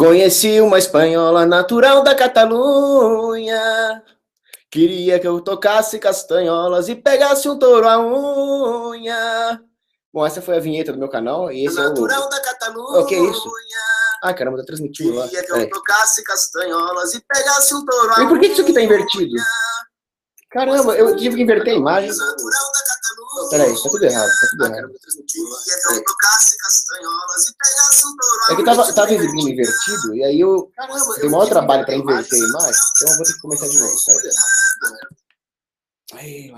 Conheci uma espanhola natural da Catalunha. Queria que eu tocasse castanholas e pegasse um touro à unha. Bom, essa foi a vinheta do meu canal e esse natural é o... da Catalunha. O que é isso? Ah, caramba, tá transmitindo lá. Queria que eu tocasse castanholas e pegasse um touro à unha. E por que isso aqui tá invertido? Caramba, eu tive que inverter a imagem. Peraí, tá tudo errado, tá tudo errado. É que tava exibindo invertido, e aí eu dei o maior trabalho pra inverter a imagem, então eu vou ter que começar de novo. Aí.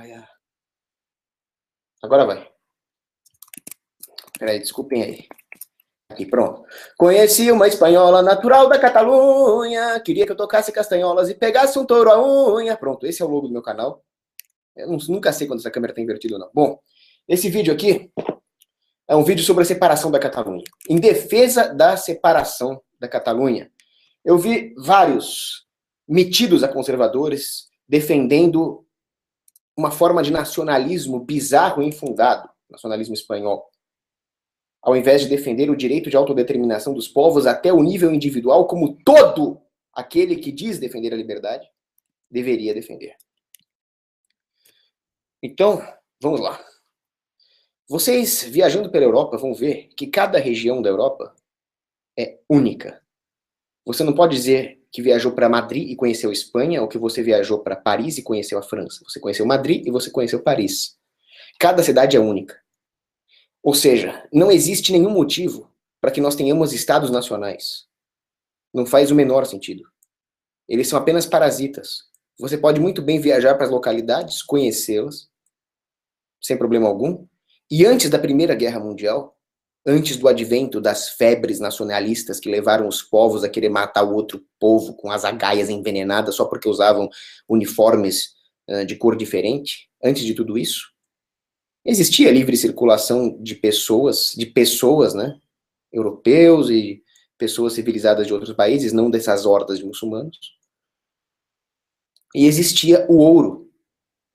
Agora vai. Peraí, desculpem aí. Aqui, pronto. Conheci uma espanhola natural da Catalunha, queria que eu tocasse castanholas e pegasse um touro à unha. Pronto, esse é o logo do meu canal. Eu nunca sei quando essa câmera tá invertida ou não. Bom, esse vídeo aqui é um vídeo sobre a separação da Catalunha. Em defesa da separação da Catalunha, eu vi vários metidos a conservadores defendendo uma forma de nacionalismo bizarro e infundado, nacionalismo espanhol, ao invés de defender o direito de autodeterminação dos povos até o nível individual, como todo aquele que diz defender a liberdade deveria defender. Então, vamos lá. Vocês, viajando pela Europa, vão ver que cada região da Europa é única. Você não pode dizer que viajou para Madrid e conheceu a Espanha, ou que você viajou para Paris e conheceu a França. Você conheceu Madrid e você conheceu Paris. Cada cidade é única. Ou seja, não existe nenhum motivo para que nós tenhamos estados nacionais. Não faz o menor sentido. Eles são apenas parasitas. Você pode muito bem viajar para as localidades, conhecê-las, sem problema algum. E antes da Primeira Guerra Mundial, antes do advento das febres nacionalistas que levaram os povos a querer matar o outro povo com as agaias envenenadas só porque usavam uniformes de cor diferente, antes de tudo isso, existia livre circulação de pessoas, né, europeus e pessoas civilizadas de outros países, não dessas hordas de muçulmanos. E existia o ouro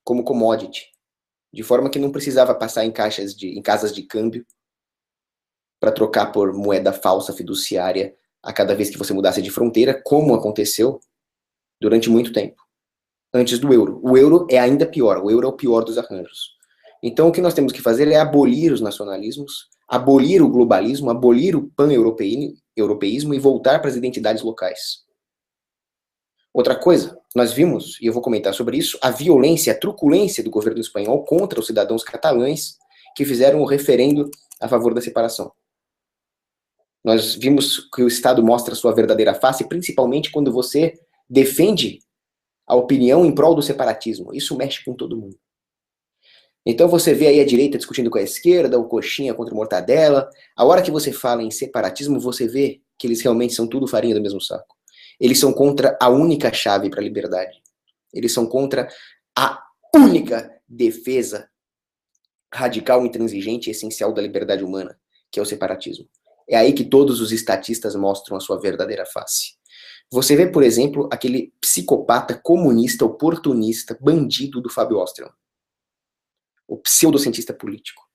como commodity, de forma que não precisava passar em casas de câmbio para trocar por moeda falsa fiduciária a cada vez que você mudasse de fronteira, como aconteceu durante muito tempo, antes do euro. O euro é ainda pior, o euro é o pior dos arranjos. Então o que nós temos que fazer é abolir os nacionalismos, abolir o globalismo, abolir o pan-europeísmo e voltar para as identidades locais. Outra coisa, nós vimos, e eu vou comentar sobre isso, a violência, a truculência do governo espanhol contra os cidadãos catalães que fizeram o referendo a favor da separação. Nós vimos que o Estado mostra sua verdadeira face, principalmente quando você defende a opinião em prol do separatismo. Isso mexe com todo mundo. Então você vê aí a direita discutindo com a esquerda, o coxinha contra o mortadela. A hora que você fala em separatismo, você vê que eles realmente são tudo farinha do mesmo saco. Eles são contra a única chave para a liberdade. Eles são contra a única defesa radical, intransigente e essencial da liberdade humana, que é o separatismo. É aí que todos os estatistas mostram a sua verdadeira face. Você vê, por exemplo, aquele psicopata comunista, oportunista, bandido do Fábio Osterman, o pseudocientista político.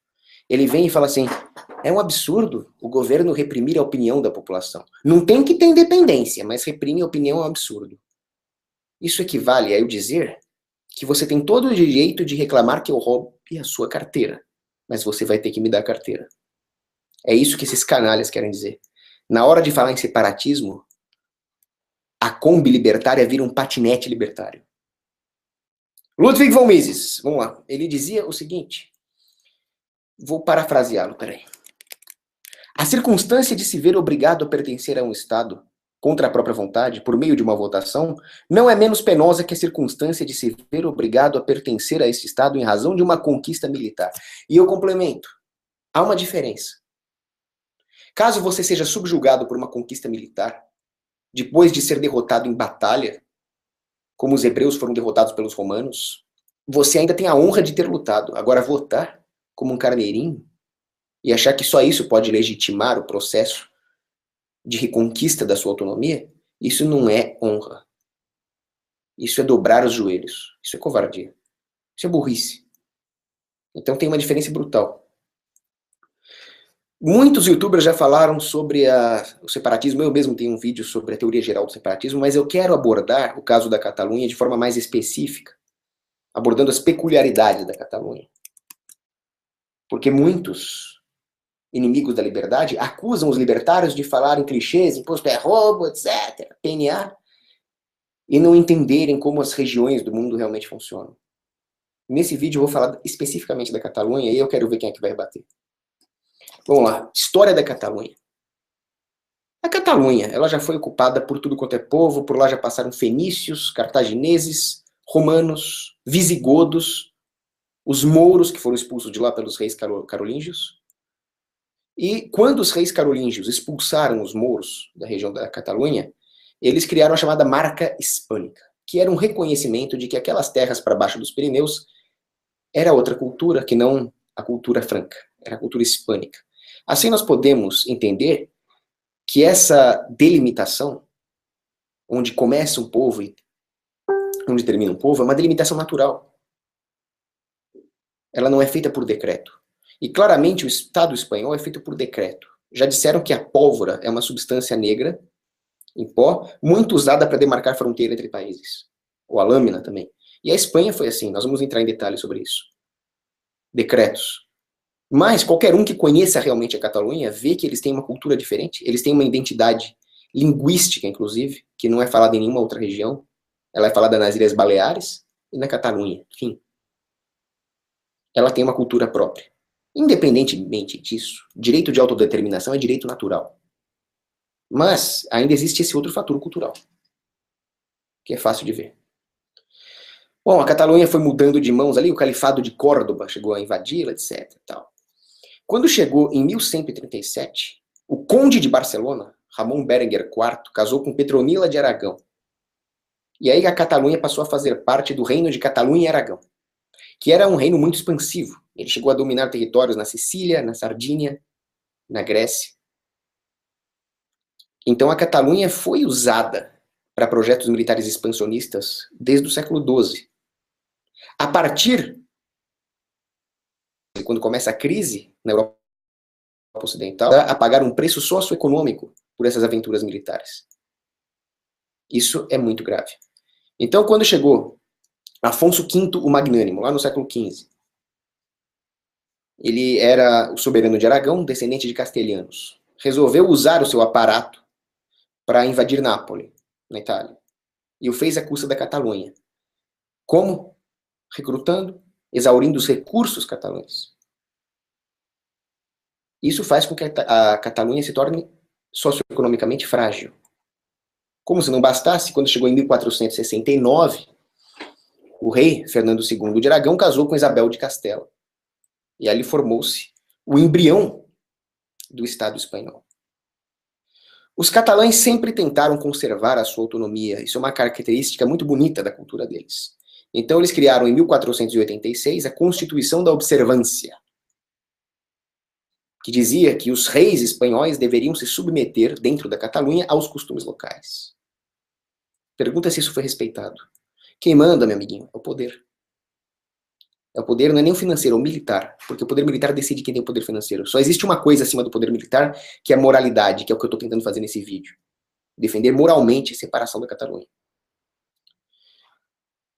Ele vem e fala assim, é um absurdo o governo reprimir a opinião da população. Não tem que ter independência, mas reprimir a opinião é um absurdo. Isso equivale a eu dizer que você tem todo o direito de reclamar que eu roube a sua carteira, mas você vai ter que me dar a carteira. É isso que esses canalhas querem dizer. Na hora de falar em separatismo, a Kombi libertária vira um patinete libertário. Ludwig von Mises, vamos lá. Ele dizia o seguinte, vou parafraseá-lo, peraí. A circunstância de se ver obrigado a pertencer a um Estado, contra a própria vontade, por meio de uma votação, não é menos penosa que a circunstância de se ver obrigado a pertencer a esse Estado em razão de uma conquista militar. E eu complemento, há uma diferença. Caso você seja subjugado por uma conquista militar, depois de ser derrotado em batalha, como os hebreus foram derrotados pelos romanos, você ainda tem a honra de ter lutado. Agora, votar como um carneirinho e achar que só isso pode legitimar o processo de reconquista da sua autonomia, isso não é honra. Isso é dobrar os joelhos. Isso é covardia. Isso é burrice. Então tem uma diferença brutal. Muitos youtubers já falaram sobre o separatismo, eu mesmo tenho um vídeo sobre a teoria geral do separatismo, mas eu quero abordar o caso da Catalunha de forma mais específica, abordando as peculiaridades da Catalunha. Porque muitos inimigos da liberdade acusam os libertários de falarem clichês, imposto é roubo, etc., PNA, e não entenderem como as regiões do mundo realmente funcionam. Nesse vídeo eu vou falar especificamente da Catalunha e eu quero ver quem é que vai rebater. Vamos lá, história da Catalunha. A Catalunha, ela já foi ocupada por tudo quanto é povo, por lá já passaram fenícios, cartagineses, romanos, visigodos, os mouros que foram expulsos de lá pelos reis carolíngios. E quando os reis carolíngios expulsaram os mouros da região da Catalunha, eles criaram a chamada Marca Hispânica, que era um reconhecimento de que aquelas terras para baixo dos Pirineus era outra cultura que não a cultura franca, era a cultura hispânica. Assim nós podemos entender que essa delimitação, onde começa um povo e onde termina um povo, é uma delimitação natural. Ela não é feita por decreto. E claramente o Estado espanhol é feito por decreto. Já disseram que a pólvora é uma substância negra, em pó, muito usada para demarcar fronteira entre países. Ou a lâmina também. E a Espanha foi assim, nós vamos entrar em detalhes sobre isso. Decretos. Mas qualquer um que conheça realmente a Catalunha vê que eles têm uma cultura diferente, eles têm uma identidade linguística, inclusive, que não é falada em nenhuma outra região. Ela é falada nas Ilhas Baleares e na Catalunha. Enfim, ela tem uma cultura própria. Independentemente disso, direito de autodeterminação é direito natural. Mas ainda existe esse outro fator cultural, que é fácil de ver. Bom, a Catalunha foi mudando de mãos ali, o Califado de Córdoba chegou a invadi-la, etc. Tal. Quando chegou em 1137, o conde de Barcelona, Ramon Berenguer IV, casou com Petronila de Aragão. E aí a Catalunha passou a fazer parte do reino de Catalunha e Aragão, que era um reino muito expansivo. Ele chegou a dominar territórios na Sicília, na Sardínia, na Grécia. Então a Catalunha foi usada para projetos militares expansionistas desde o século XII. A partir de quando começa a crise na Europa Ocidental, a pagar um preço socioeconômico por essas aventuras militares. Isso é muito grave. Então, quando chegou Afonso V o Magnânimo, lá no século XV, ele era o soberano de Aragão, descendente de castelhanos. Resolveu usar o seu aparato para invadir Nápoles, na Itália. E o fez à custa da Catalunha. Como? Recrutando, exaurindo os recursos catalães. Isso faz com que a Catalunha se torne socioeconomicamente frágil. Como se não bastasse, quando chegou em 1469, o rei Fernando II de Aragão casou com Isabel de Castela. E ali formou-se o embrião do Estado espanhol. Os catalães sempre tentaram conservar a sua autonomia. Isso é uma característica muito bonita da cultura deles. Então eles criaram em 1486 a Constituição da Observância, que dizia que os reis espanhóis deveriam se submeter, dentro da Catalunha, aos costumes locais. Pergunta se isso foi respeitado. Quem manda, meu amiguinho, é o poder. É o poder, não é nem o financeiro, é o militar. Porque o poder militar decide quem tem o poder financeiro. Só existe uma coisa acima do poder militar, que é a moralidade, que é o que eu estou tentando fazer nesse vídeo. Defender moralmente a separação da Catalunha.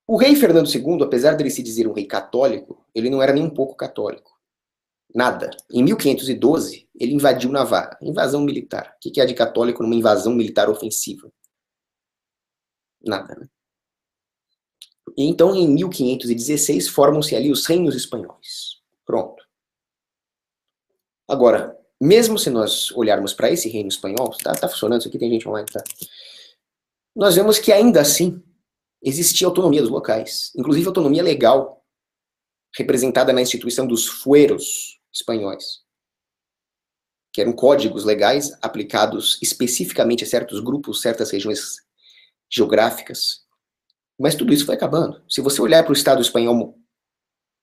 O rei Fernando II, apesar dele se dizer um rei católico, ele não era nem um pouco católico. Nada. Em 1512, ele invadiu Navarra. Invasão militar. O que é de católico numa invasão militar ofensiva? Nada, né? E então, em 1516, formam-se ali os reinos espanhóis. Pronto. Agora, mesmo se nós olharmos para esse reino espanhol, tá funcionando isso aqui, tem gente online, tá? Nós vemos que ainda assim existia autonomia dos locais, inclusive autonomia legal, representada na instituição dos fueros espanhóis, que eram códigos legais aplicados especificamente a certos grupos, certas regiões geográficas. Mas tudo isso foi acabando. Se você olhar para o Estado espanhol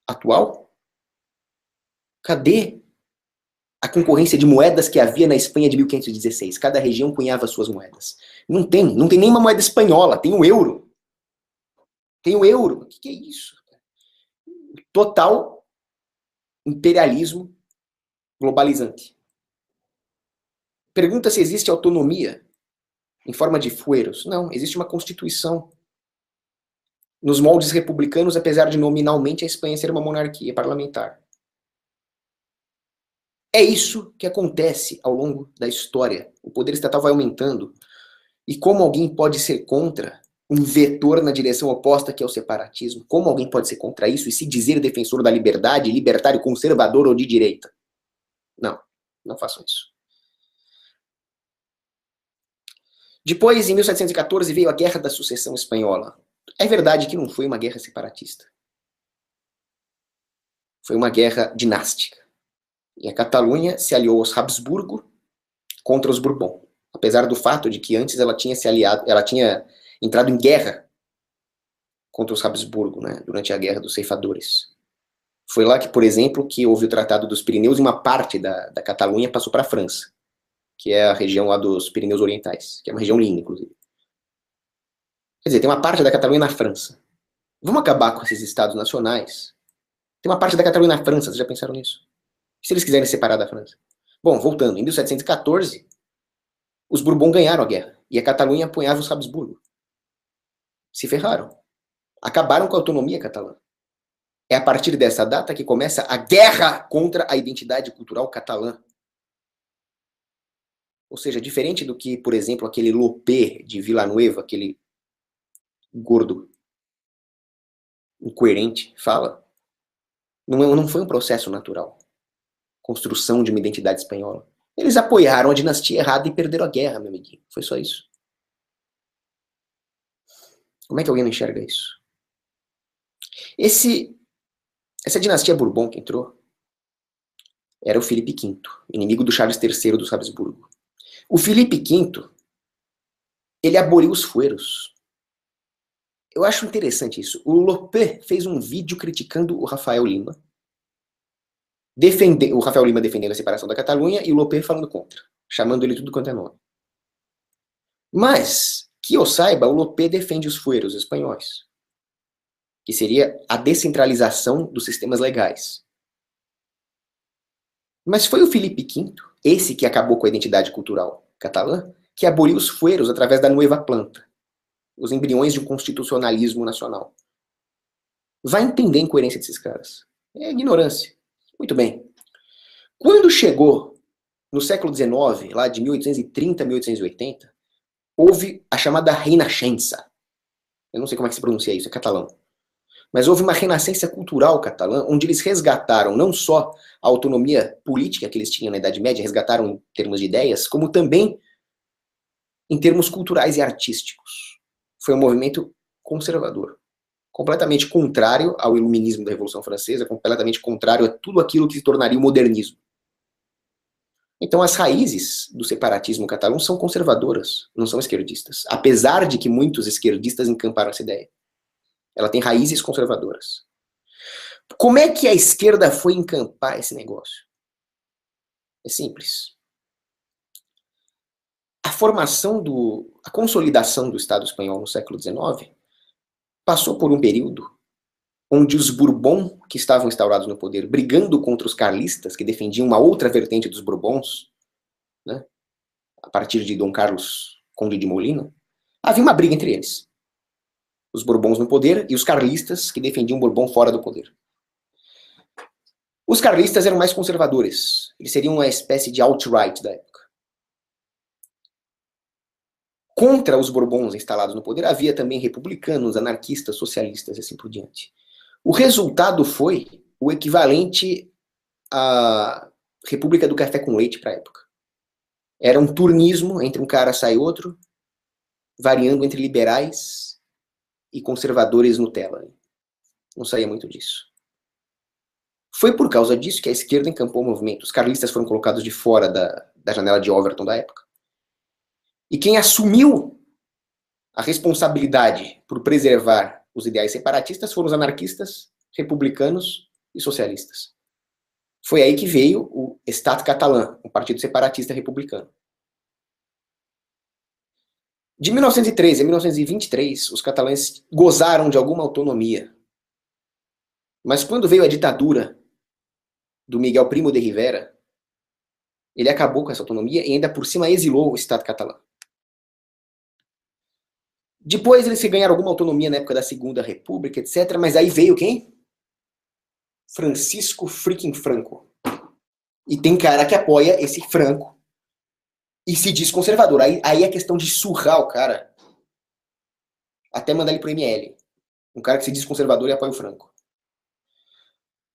atual, cadê a concorrência de moedas que havia na Espanha de 1516? Cada região cunhava suas moedas. Não tem nenhuma moeda espanhola, tem o euro. Tem o euro. O que é isso? Total imperialismo globalizante. Pergunta se existe autonomia em forma de fueros. Não, existe uma constituição. Nos moldes republicanos, apesar de nominalmente a Espanha ser uma monarquia parlamentar. É isso que acontece ao longo da história. O poder estatal vai aumentando. E como alguém pode ser contra um vetor na direção oposta, que é o separatismo? Como alguém pode ser contra isso e se dizer defensor da liberdade, libertário, conservador ou de direita? Não, não façam isso. Depois, em 1714, veio a Guerra da Sucessão Espanhola. É verdade que não foi uma guerra separatista. Foi uma guerra dinástica. E a Catalunha se aliou aos Habsburgo contra os Bourbon. Apesar do fato de que antes ela tinha se aliado, ela tinha entrado em guerra contra os Habsburgo, né, durante a Guerra dos Ceifadores. Foi lá que, por exemplo, que houve o Tratado dos Pirineus e uma parte da Catalunha passou para a França, que é a região lá dos Pirineus Orientais, que é uma região linda, inclusive. Quer dizer, tem uma parte da Catalunha na França. Vamos acabar com esses estados nacionais. Tem uma parte da Catalunha na França, vocês já pensaram nisso? E se eles quiserem separar da França? Bom, voltando, em 1714, os Bourbon ganharam a guerra, e a Catalunha apoiava os Habsburgo. Se ferraram. Acabaram com a autonomia catalã. É a partir dessa data que começa a guerra contra a identidade cultural catalã. Ou seja, diferente do que, por exemplo, aquele Lopé de Villanueva, aquele gordo incoerente, fala, não foi um processo natural. Construção de uma identidade espanhola. Eles apoiaram a dinastia errada e perderam a guerra, meu amiguinho. Foi só isso. Como é que alguém não enxerga isso? Essa dinastia Bourbon que entrou era o Filipe V, inimigo do Charles III dos Habsburgo. O Filipe V, ele aboliu os fueros. Eu acho interessante isso. O Lopé fez um vídeo criticando o Rafael Lima. O Rafael Lima defendendo a separação da Catalunha e o Lopé falando contra, chamando ele tudo quanto é nome. Mas, que eu saiba, o Lopé defende os fueros espanhóis, que seria a descentralização dos sistemas legais. Mas foi o Filipe V, esse que acabou com a identidade cultural catalã, que aboliu os fueros através da Nueva Planta, os embriões de um constitucionalismo nacional. Vai entender a incoerência desses caras. É ignorância. Muito bem. Quando chegou no século XIX, lá de 1830 a 1880, houve a chamada Renascença. Eu não sei como é que se pronuncia isso, é catalão. Mas houve uma renascença cultural catalã, onde eles resgataram não só a autonomia política que eles tinham na Idade Média, resgataram em termos de ideias, como também em termos culturais e artísticos. Foi um movimento conservador, completamente contrário ao iluminismo da Revolução Francesa, completamente contrário a tudo aquilo que se tornaria o modernismo. Então as raízes do separatismo catalão são conservadoras, não são esquerdistas, apesar de que muitos esquerdistas encamparam essa ideia. Ela tem raízes conservadoras. Como é que a esquerda foi encampar esse negócio? É simples. A consolidação do Estado espanhol no século XIX passou por um período onde os Bourbon, que estavam instaurados no poder, brigando contra os carlistas, que defendiam uma outra vertente dos Bourbons, né, a partir de Dom Carlos, Conde de Molina, havia uma briga entre eles. Os Bourbons no poder e os carlistas, que defendiam o Bourbon fora do poder. Os carlistas eram mais conservadores. Eles seriam uma espécie de alt-right da época. Contra os Bourbons instalados no poder, havia também republicanos, anarquistas, socialistas e assim por diante. O resultado foi o equivalente à República do Café com Leite para a época. Era um turnismo, entre um cara sai outro, variando entre liberais e conservadores Nutella. Não saía muito disso. Foi por causa disso que a esquerda encampou o movimento. Os carlistas foram colocados de fora da janela de Overton da época. E quem assumiu a responsabilidade por preservar os ideais separatistas foram os anarquistas, republicanos e socialistas. Foi aí que veio o Estat Català, um partido separatista republicano. De 1913 a 1923, os catalães gozaram de alguma autonomia. Mas quando veio a ditadura do Miguel Primo de Rivera, Ele acabou com essa autonomia e ainda por cima exilou o Estado catalão. Depois eles se ganharam alguma autonomia na época da Segunda República, etc. Mas aí veio quem? Francisco freaking Franco. E tem cara que apoia esse Franco e se diz conservador. Aí é questão de surrar o cara até mandar ele pro ML. Um cara que se diz conservador e apoia o Franco.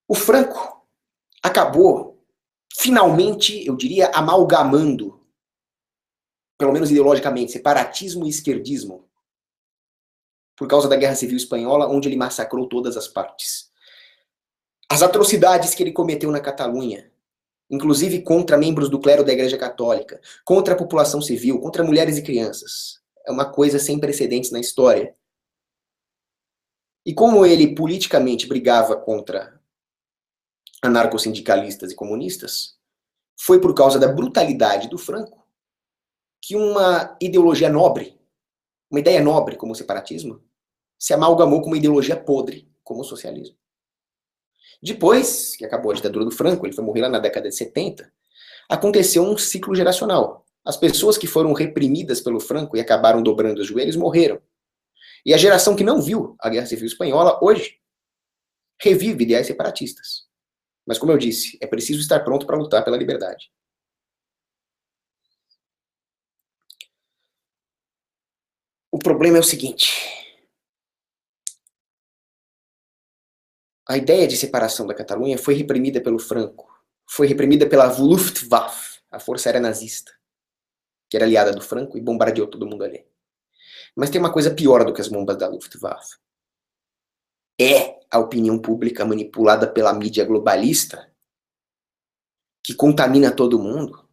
O Franco acabou, finalmente, eu diria, amalgamando, pelo menos ideologicamente, separatismo e esquerdismo, por causa da Guerra Civil Espanhola, onde ele massacrou todas as partes. As atrocidades que ele cometeu na Catalunha, inclusive contra membros do clero da Igreja Católica, contra a população civil, contra mulheres e crianças, é uma coisa sem precedentes na história. E como ele politicamente brigava contra anarcossindicalistas e comunistas, foi por causa da brutalidade do Franco que uma ideologia nobre, uma ideia nobre como o separatismo, se amalgamou com uma ideologia podre como o socialismo. Depois que acabou a ditadura do Franco, ele foi morrer lá na década de 70, aconteceu um ciclo geracional. As pessoas que foram reprimidas pelo Franco e acabaram dobrando os joelhos morreram. E a geração que não viu a Guerra Civil Espanhola, hoje, revive ideais separatistas. Mas, como eu disse, é preciso estar pronto para lutar pela liberdade. O problema é o seguinte. A ideia de separação da Catalunha foi reprimida pelo Franco. Foi reprimida pela Luftwaffe, a força aérea nazista, que era aliada do Franco e bombardeou todo mundo ali. Mas tem uma coisa pior do que as bombas da Luftwaffe. É a opinião pública manipulada pela mídia globalista que contamina todo mundo,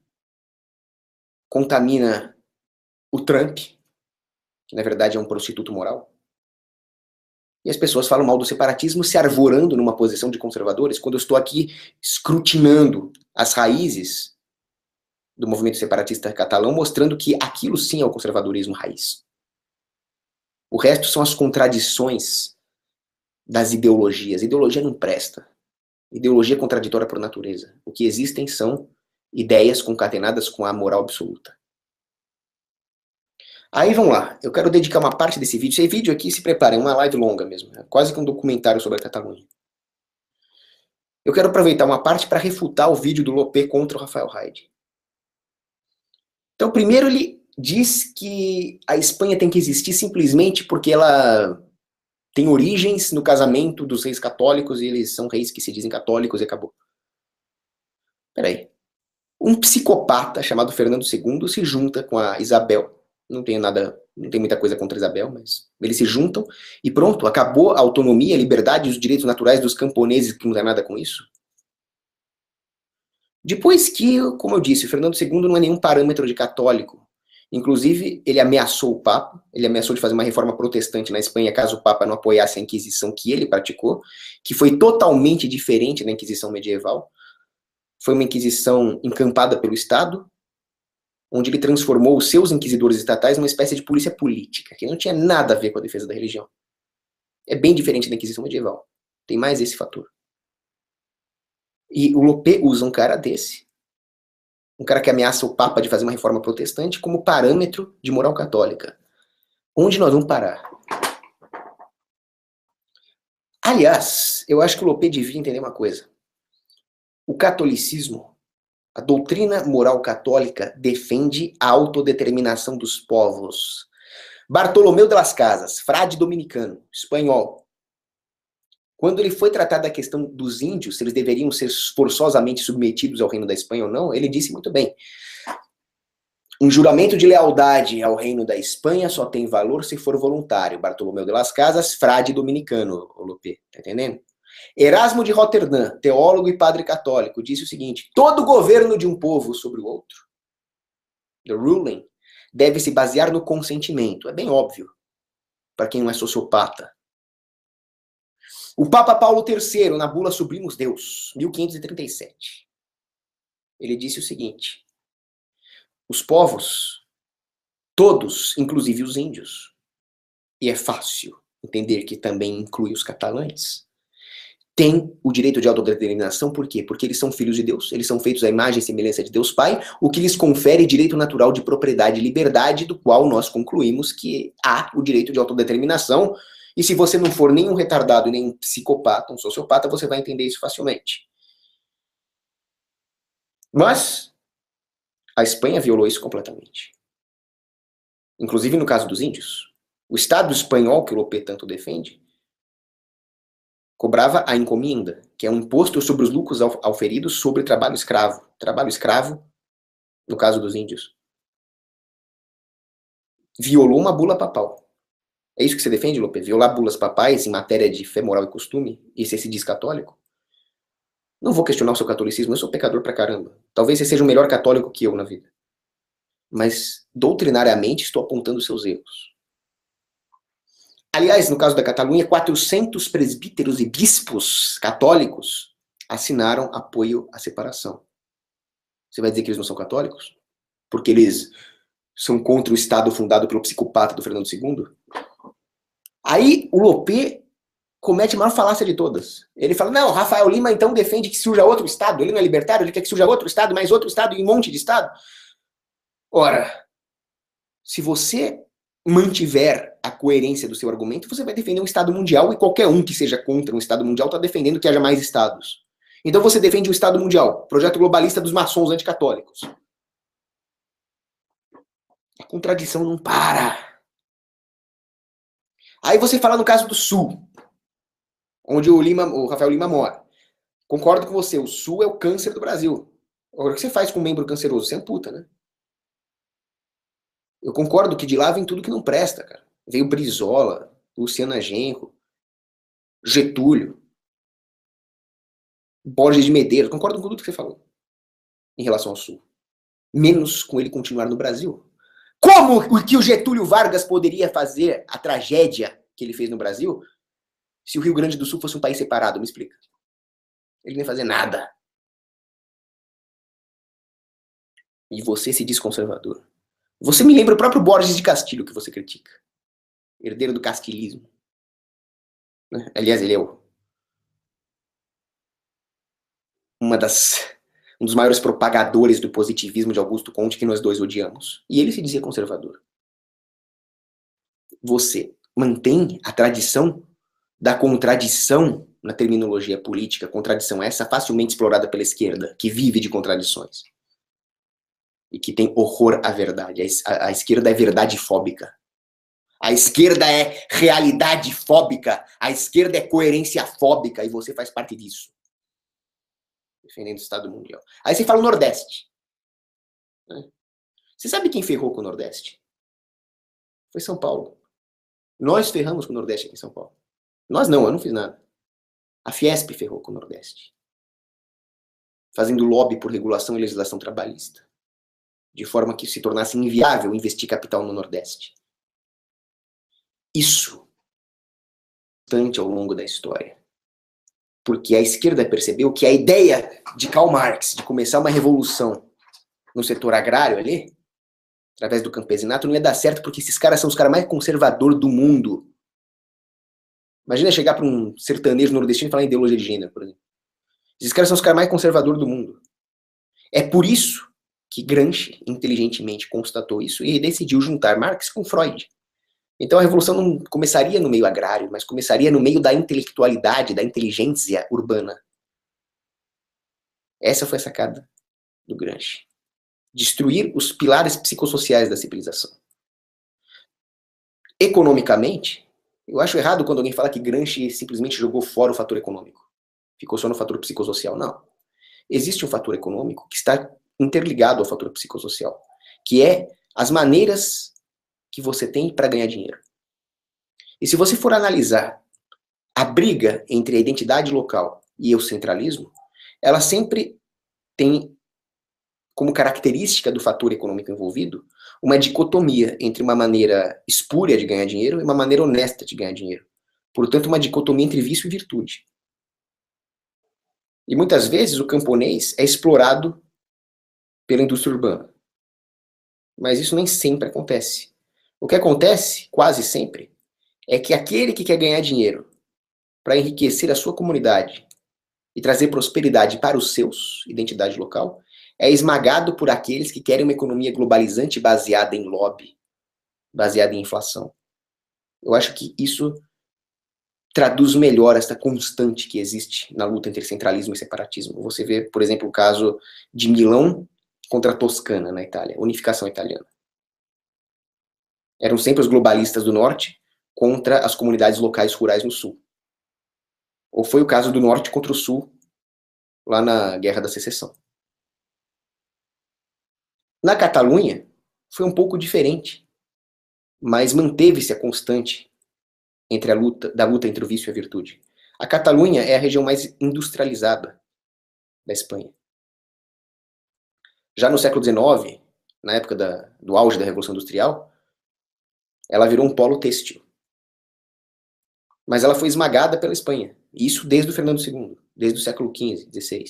contamina o Trump, que na verdade é um prostituto moral. E as pessoas falam mal do separatismo se arvorando numa posição de conservadores, quando eu estou aqui escrutinando as raízes do movimento separatista catalão, mostrando que aquilo sim é o conservadorismo raiz. O resto são as contradições das ideologias. Ideologia não presta. Ideologia é contraditória por natureza. O que existem são ideias concatenadas com a moral absoluta. Aí vamos lá, eu quero dedicar uma parte desse vídeo. Esse vídeo aqui, se preparem, é uma live longa mesmo, é quase que um documentário sobre a Catalunha. Eu quero aproveitar uma parte para refutar o vídeo do Lopé contra o Rafael Haid. Então, primeiro ele diz que a Espanha tem que existir simplesmente porque ela tem origens no casamento dos reis católicos e eles são reis que se dizem católicos e acabou. Peraí. Um psicopata chamado Fernando II se junta com a Isabel. Não tem muita coisa contra Isabel, mas eles se juntam e pronto, acabou a autonomia, a liberdade e os direitos naturais dos camponeses, que não tem nada com isso. Depois que, como eu disse, Fernando II não é nenhum parâmetro de católico. Inclusive, ele ameaçou o Papa, ele ameaçou de fazer uma reforma protestante na Espanha caso o Papa não apoiasse a Inquisição que ele praticou, que foi totalmente diferente da Inquisição medieval. Foi uma Inquisição encampada pelo Estado, onde ele transformou os seus inquisidores estatais numa espécie de polícia política, que não tinha nada a ver com a defesa da religião. É bem diferente da Inquisição medieval. Tem mais esse fator. E o Lopé usa um cara desse, um cara que ameaça o Papa de fazer uma reforma protestante, como parâmetro de moral católica. Onde nós vamos parar? Aliás, eu acho que o Lopé devia entender uma coisa. O catolicismo, a doutrina moral católica, defende a autodeterminação dos povos. Bartolomeu de las Casas, frade dominicano, espanhol. Quando ele foi tratar da questão dos índios, se eles deveriam ser forçosamente submetidos ao reino da Espanha ou não, ele disse muito bem. Um juramento de lealdade ao reino da Espanha só tem valor se for voluntário. Bartolomeu de las Casas, frade dominicano, o Lopé, tá entendendo? Erasmo de Roterdã, teólogo e padre católico, disse o seguinte: todo governo de um povo sobre o outro, the ruling, deve se basear no consentimento. É bem óbvio, para quem não é sociopata. O Papa Paulo III, na bula Sublimus Deus, 1537, ele disse o seguinte: os povos, todos, inclusive os índios, e é fácil entender que também inclui os catalães, têm o direito de autodeterminação. Por quê? Porque eles são filhos de Deus, eles são feitos à imagem e semelhança de Deus Pai, o que lhes confere direito natural de propriedade e liberdade, do qual nós concluímos que há o direito de autodeterminação. E se você não for nem um retardado, nem um psicopata, um sociopata, você vai entender isso facilmente. Mas a Espanha violou isso completamente. Inclusive no caso dos índios. O Estado espanhol, que o Lopé tanto defende, cobrava a encomienda, que é um imposto sobre os lucros auferidos sobre trabalho escravo. Trabalho escravo, no caso dos índios. Violou uma bula papal. É isso que você defende, Lopé? Violar bulas papais em matéria de fé, moral e costume? E você se diz católico? Não vou questionar o seu catolicismo, eu sou pecador pra caramba. Talvez você seja o melhor católico que eu na vida. Mas, doutrinariamente, estou apontando seus erros. Aliás, no caso da Catalunha, 400 presbíteros e bispos católicos assinaram apoio à separação. Você vai dizer que eles não são católicos? Porque eles são contra o Estado fundado pelo psicopata do Fernando II? Aí o Lopé comete a maior falácia de todas. Ele fala, não, Rafael Lima então defende que surja outro Estado. Ele não é libertário, ele quer que surja outro Estado, mais outro Estado e um monte de Estado. Ora, se você mantiver a coerência do seu argumento, você vai defender um Estado mundial, e qualquer um que seja contra um Estado mundial está defendendo que haja mais Estados. Então você defende um Estado mundial, projeto globalista dos maçons anticatólicos. A contradição não para. Aí você fala no caso do Sul, onde o Rafael Lima mora. Concordo com você, o Sul é o câncer do Brasil. Agora, o que você faz com um membro canceroso? Você amputa, né? Eu concordo que de lá vem tudo que não presta, cara. Veio Brizola, Luciana Genro, Getúlio, Borges de Medeiros. Concordo com tudo que você falou em relação ao Sul. Menos com ele continuar no Brasil. Como o que o Getúlio Vargas poderia fazer a tragédia que ele fez no Brasil se o Rio Grande do Sul fosse um país separado? Me explica. Ele não ia fazer nada. E você se diz conservador. Você me lembra o próprio Borges de Castilho que você critica. Herdeiro do castilhismo. Aliás, ele é um dos maiores propagadores do positivismo de Augusto Comte, que nós dois odiamos. E ele se dizia conservador. Você mantém a tradição da contradição na terminologia política, contradição essa facilmente explorada pela esquerda, que vive de contradições. E que tem horror à verdade. A esquerda é verdade fóbica. A esquerda é realidade fóbica. A esquerda é coerência fóbica. E você faz parte disso. Defendendo o Estado Mundial. Aí você fala o Nordeste. Você sabe quem ferrou com o Nordeste? Foi São Paulo. Nós ferramos com o Nordeste aqui em São Paulo. Nós não, eu não fiz nada. A Fiesp ferrou com o Nordeste. Fazendo lobby por regulação e legislação trabalhista. De forma que se tornasse inviável investir capital no Nordeste. Isso, bastante ao longo da história. Porque a esquerda percebeu que a ideia de Karl Marx, de começar uma revolução no setor agrário ali, através do campesinato, não ia dar certo, porque esses caras são os caras mais conservadores do mundo. Imagina chegar para um sertanejo nordestino e falar em ideologia de gênero, por exemplo. Esses caras são os caras mais conservadores do mundo. É por isso que Gramsci inteligentemente constatou isso e decidiu juntar Marx com Freud. Então a revolução não começaria no meio agrário, mas começaria no meio da intelectualidade, da inteligência urbana. Essa foi a sacada do Gramsci. Destruir os pilares psicossociais da civilização. Economicamente, eu acho errado quando alguém fala que Gramsci simplesmente jogou fora o fator econômico. Ficou só no fator psicossocial. Não. Existe um fator econômico que está interligado ao fator psicossocial, que é as maneiras que você tem para ganhar dinheiro. E se você for analisar a briga entre a identidade local e o centralismo, ela sempre tem como característica do fator econômico envolvido uma dicotomia entre uma maneira espúria de ganhar dinheiro e uma maneira honesta de ganhar dinheiro. Portanto, uma dicotomia entre vício e virtude. E muitas vezes o camponês é explorado pela indústria urbana. Mas isso nem sempre acontece. O que acontece, quase sempre, é que aquele que quer ganhar dinheiro para enriquecer a sua comunidade e trazer prosperidade para os seus, identidade local, é esmagado por aqueles que querem uma economia globalizante baseada em lobby, baseada em inflação. Eu acho que isso traduz melhor essa constante que existe na luta entre centralismo e separatismo. Você vê, por exemplo, o caso de Milão contra a Toscana, na Itália, unificação italiana. Eram sempre os globalistas do norte contra as comunidades locais rurais no sul. Ou foi o caso do norte contra o sul, lá na Guerra da Secessão. Na Catalunha, foi um pouco diferente, mas manteve-se a constante da luta entre o vício e a virtude. A Catalunha é a região mais industrializada da Espanha. Já no século XIX, na época do auge da Revolução Industrial, ela virou um polo têxtil. Mas ela foi esmagada pela Espanha. Isso desde o Fernando II, desde o século XV, XVI.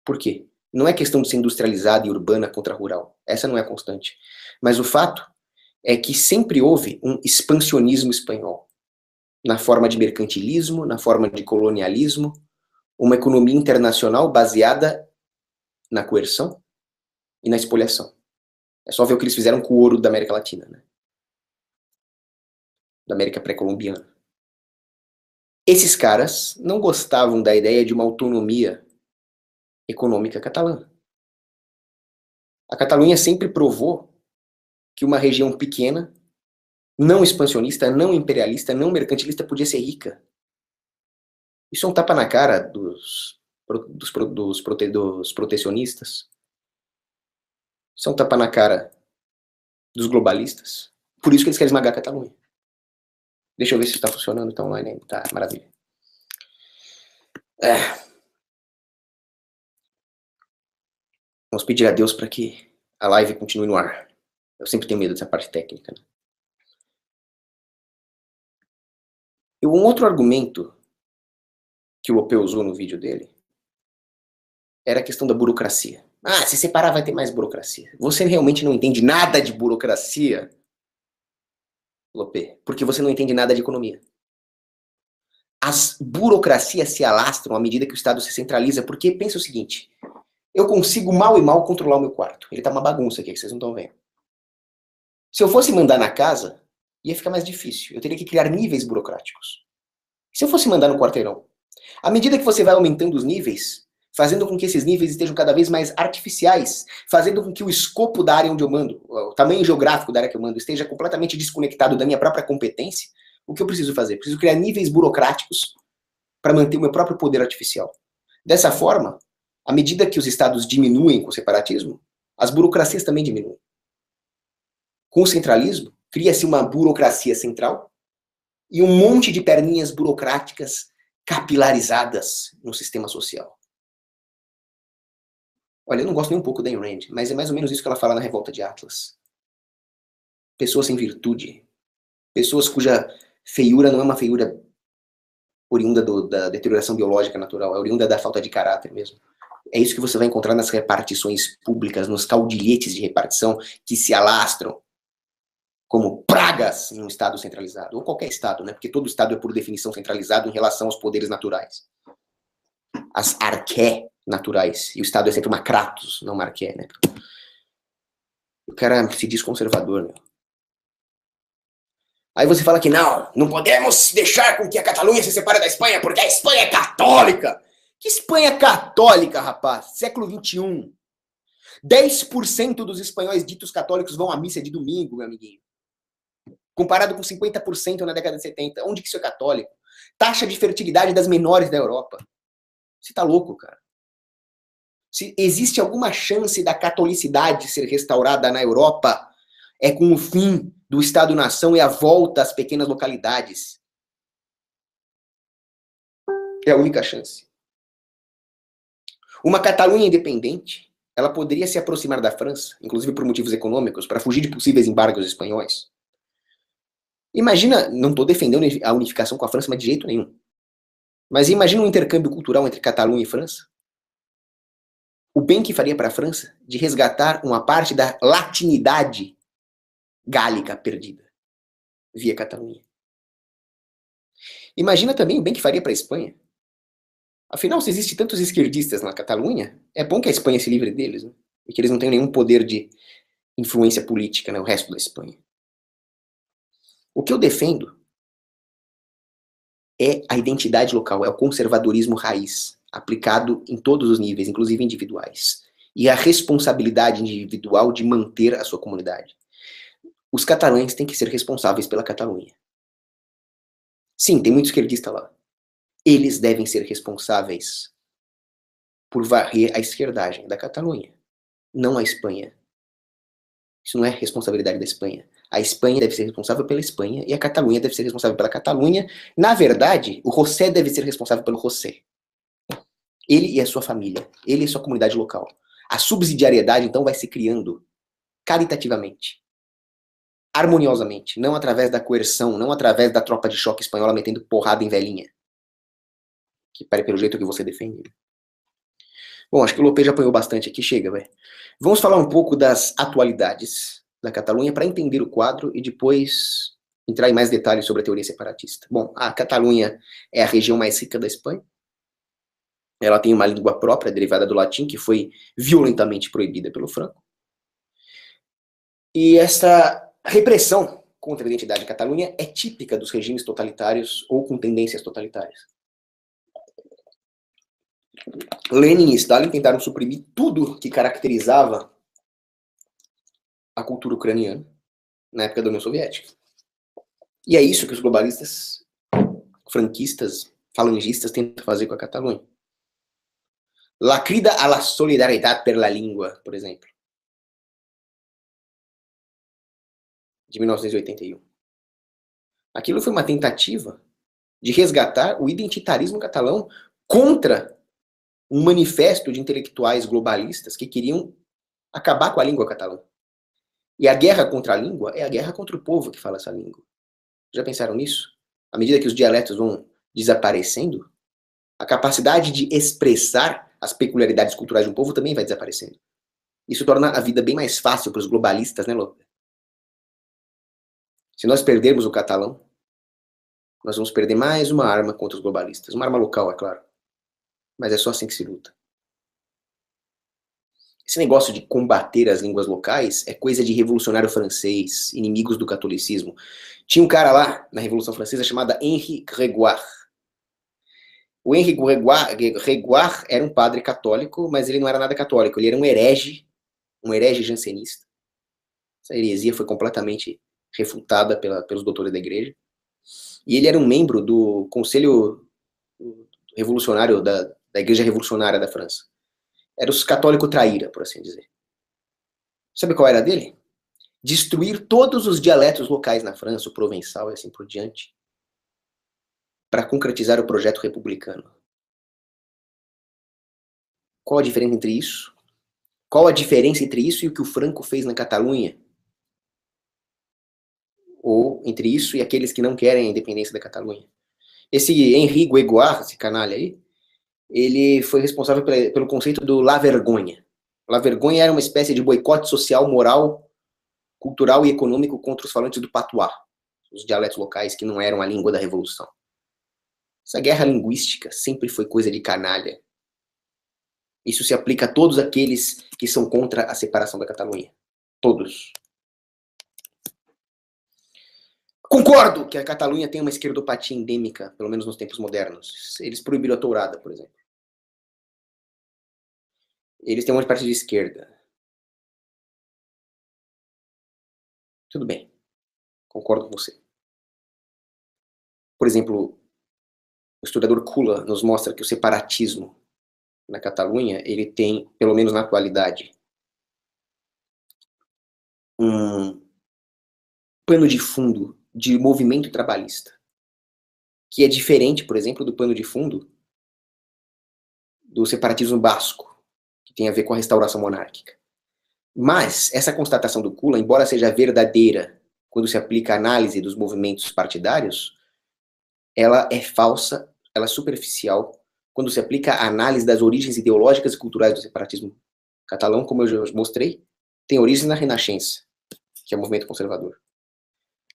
Por quê? Não é questão de ser industrializada e urbana contra rural. Essa não é a constante. Mas o fato é que sempre houve um expansionismo espanhol. Na forma de mercantilismo, na forma de colonialismo, uma economia internacional baseada na coerção e na espoliação. É só ver o que eles fizeram com o ouro da América Latina, né? Da América pré-colombiana. Esses caras não gostavam da ideia de uma autonomia econômica catalã. A Catalunha sempre provou que uma região pequena, não expansionista, não imperialista, não mercantilista, podia ser rica. Isso é um tapa na cara dos protecionistas. Isso é um tapa na cara dos globalistas. Por isso que eles querem esmagar a Catalunha. Deixa eu ver se está funcionando, tá online ainda. Tá, maravilha. Vamos pedir a Deus para que a live continue no ar. Eu sempre tenho medo dessa parte técnica, né? E um outro argumento que o Lopé usou no vídeo dele era a questão da burocracia. Ah, se separar vai ter mais burocracia. Você realmente não entende nada de burocracia, Lopé, porque você não entende nada de economia. As burocracias se alastram à medida que o Estado se centraliza, porque pensa o seguinte, eu consigo mal e mal controlar o meu quarto. Ele tá uma bagunça aqui, que vocês não estão vendo. Se eu fosse mandar na casa, ia ficar mais difícil. Eu teria que criar níveis burocráticos. Se eu fosse mandar no quarteirão, à medida que você vai aumentando os níveis, fazendo com que esses níveis estejam cada vez mais artificiais, fazendo com que o escopo da área onde eu mando, o tamanho geográfico da área que eu mando, esteja completamente desconectado da minha própria competência, o que eu preciso fazer? Preciso criar níveis burocráticos para manter o meu próprio poder artificial. Dessa forma, à medida que os estados diminuem com o separatismo, as burocracias também diminuem. Com o centralismo, cria-se uma burocracia central e um monte de perninhas burocráticas capilarizadas no sistema social. Olha, eu não gosto nem um pouco da Ayn Rand, mas é mais ou menos isso que ela fala na Revolta de Atlas. Pessoas sem virtude. Pessoas cuja feiura não é uma feiura oriunda da deterioração biológica natural, é oriunda da falta de caráter mesmo. É isso que você vai encontrar nas repartições públicas, nos caudilhetes de repartição que se alastram como pragas em um Estado centralizado. Ou qualquer Estado, né? Porque todo Estado é, por definição, centralizado em relação aos poderes naturais. As arqué naturais. E o Estado é sempre uma kratos, não uma arqué, né? O cara se diz conservador, meu. Aí você fala que não podemos deixar com que a Catalunha se separe da Espanha, porque a Espanha é católica. Que Espanha católica, rapaz? Século XXI. 10% dos espanhóis ditos católicos vão à missa de domingo, meu amiguinho. Comparado com 50% na década de 70. Onde que isso é católico? Taxa de fertilidade das menores da Europa. Você tá louco, cara? Se existe alguma chance da catolicidade ser restaurada na Europa, é com o fim do Estado-nação e a volta às pequenas localidades. É a única chance. Uma Catalunha independente, ela poderia se aproximar da França, inclusive por motivos econômicos, para fugir de possíveis embargos espanhóis. Imagina, não estou defendendo a unificação com a França, mas de jeito nenhum. Mas imagina um intercâmbio cultural entre Catalunha e França. O bem que faria para a França de resgatar uma parte da latinidade gálica perdida via Catalunha. Imagina também o bem que faria para a Espanha Afinal, se existe tantos esquerdistas na Catalunha, é bom que a Espanha se livre deles, né? E que eles não tenham nenhum poder de influência política, né, o resto da Espanha. O que eu defendo é a identidade local, é o conservadorismo raiz, aplicado em todos os níveis, inclusive individuais. E a responsabilidade individual de manter a sua comunidade. Os catalães têm que ser responsáveis pela Catalunha. Sim, tem muito esquerdista lá. Eles devem ser responsáveis por varrer a esquerdagem da Catalunha, não a Espanha. Isso não é responsabilidade da Espanha. A Espanha deve ser responsável pela Espanha e a Catalunha deve ser responsável pela Catalunha. Na verdade, o José deve ser responsável pelo José. Ele e a sua família, ele e a sua comunidade local. A subsidiariedade, então, vai se criando caritativamente, harmoniosamente, não através da coerção, não através da tropa de choque espanhola metendo porrada em velhinha. Que pare pelo jeito que você defende. Bom, acho que o Lopes já apanhou bastante aqui, chega, vai. Vamos falar um pouco das atualidades da Catalunha para entender o quadro e depois entrar em mais detalhes sobre a teoria separatista. Bom, a Catalunha é a região mais rica da Espanha. Ela tem uma língua própria, derivada do latim, que foi violentamente proibida pelo Franco. E essa repressão contra a identidade da Catalunha é típica dos regimes totalitários ou com tendências totalitárias. Lenin e Stalin tentaram suprimir tudo que caracterizava a cultura ucraniana na época da União Soviética. E é isso que os globalistas, franquistas, falangistas tentam fazer com a Catalunha. La crida a la solidariedad per la língua, por exemplo, de 1981. Aquilo foi uma tentativa de resgatar o identitarismo catalão contra um manifesto de intelectuais globalistas que queriam acabar com a língua catalã. E a guerra contra a língua é a guerra contra o povo que fala essa língua. Já pensaram nisso? À medida que os dialetos vão desaparecendo, a capacidade de expressar as peculiaridades culturais de um povo também vai desaparecendo. Isso torna a vida bem mais fácil para os globalistas, né, Lopes? Se nós perdermos o catalão, nós vamos perder mais uma arma contra os globalistas. Uma arma local, é claro. Mas é só assim que se luta. Esse negócio de combater as línguas locais é coisa de revolucionário francês, inimigos do catolicismo. Tinha um cara lá, na Revolução Francesa, chamado Henri Grégoire. O Henri Grégoire era um padre católico, mas ele não era nada católico. Ele era um herege jansenista. Essa heresia foi completamente refutada pelos doutores da igreja. E ele era um membro do Conselho Revolucionário, da Igreja Revolucionária da França. Era os católicos traíra, por assim dizer. Sabe qual era dele? Destruir todos os dialetos locais na França, o provençal e assim por diante, para concretizar o projeto republicano. Qual a diferença entre isso? Qual a diferença entre isso e o que o Franco fez na Catalunha? Ou entre isso e aqueles que não querem a independência da Catalunha? Esse Henri Grégoire, esse canalha aí, ele foi responsável pelo conceito do La Vergonha. La Vergonha era uma espécie de boicote social, moral, cultural e econômico contra os falantes do patuá, os dialetos locais que não eram a língua da Revolução. Essa guerra linguística sempre foi coisa de canalha. Isso se aplica a todos aqueles que são contra a separação da Catalunha. Todos. Concordo que a Catalunha tem uma esquerdopatia endêmica, pelo menos nos tempos modernos. Eles proibiram a tourada, por exemplo. Eles têm um monte de partido de esquerda. Tudo bem. Concordo com você. Por exemplo, o historiador Kula nos mostra que o separatismo na Catalunha, ele tem, pelo menos na atualidade, um pano de fundo de movimento trabalhista, que é diferente, por exemplo, do pano de fundo do separatismo basco, que tem a ver com a restauração monárquica. Mas essa constatação do Kula, embora seja verdadeira quando se aplica a análise dos movimentos partidários, ela é falsa, ela é superficial quando se aplica a análise das origens ideológicas e culturais do separatismo catalão, como eu já mostrei, tem origem na Renascença, que é o movimento conservador.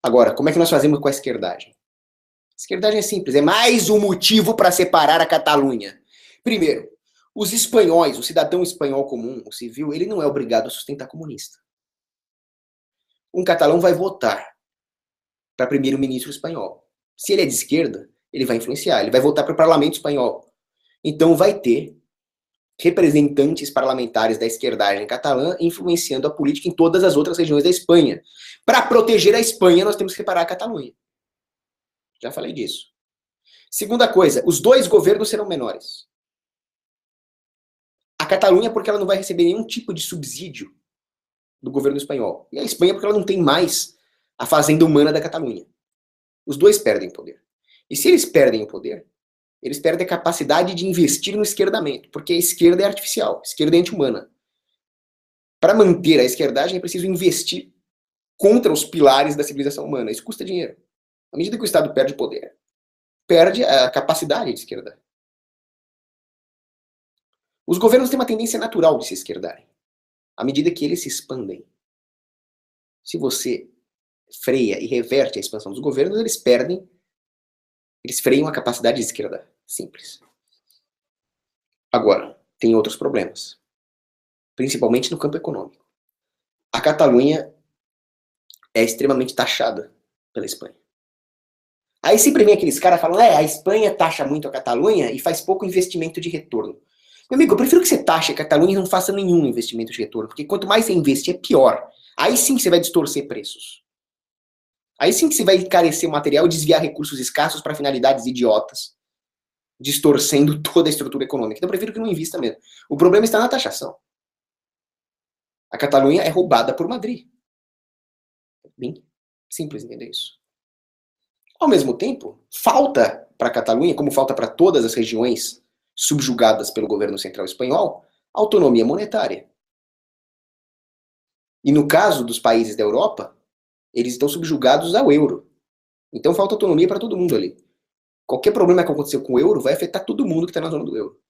Agora, como é que nós fazemos com a esquerdagem? A esquerdagem é simples, é mais um motivo para separar a Catalunha. Primeiro, os espanhóis, o cidadão espanhol comum, o civil, ele não é obrigado a sustentar comunista. Um catalão vai votar para primeiro-ministro espanhol. Se ele é de esquerda, ele vai influenciar, ele vai votar para o parlamento espanhol. Então vai ter representantes parlamentares da esquerdagem catalã influenciando a política em todas as outras regiões da Espanha. Para proteger a Espanha, nós temos que separar a Catalunha. Já falei disso. Segunda coisa, os dois governos serão menores. A Catalunha porque ela não vai receber nenhum tipo de subsídio do governo espanhol. E a Espanha porque ela não tem mais a fazenda humana da Catalunha. Os dois perdem poder. E se eles perdem o poder, eles perdem a capacidade de investir no esquerdamento, porque a esquerda é artificial, a esquerda é anti-humana. Para manter a esquerdagem é preciso investir contra os pilares da civilização humana. Isso custa dinheiro. À medida que o Estado perde poder, perde a capacidade de esquerdar. Os governos têm uma tendência natural de se esquerdarem, à medida que eles se expandem. Se você freia e reverte a expansão dos governos, eles freiam a capacidade de esquerdar. Simples. Agora, tem outros problemas, principalmente no campo econômico. A Catalunha é extremamente taxada pela Espanha. Aí sempre vem aqueles caras falando, a Espanha taxa muito a Catalunha e faz pouco investimento de retorno. Meu amigo, eu prefiro que você taxe a Catalunha e não faça nenhum investimento de retorno, porque quanto mais você investir, é pior. Aí sim que você vai distorcer preços. Aí sim que você vai encarecer o material e desviar recursos escassos para finalidades idiotas, distorcendo toda a estrutura econômica. Então eu prefiro que não invista mesmo. O problema está na taxação. A Catalunha é roubada por Madrid. É bem simples entender isso. Ao mesmo tempo, falta para a Catalunha, como falta para todas as regiões subjugadas pelo governo central espanhol, autonomia monetária. E no caso dos países da Europa, eles estão subjugados ao euro. Então falta autonomia para todo mundo ali. Qualquer problema que aconteceu com o euro vai afetar todo mundo que está na zona do euro.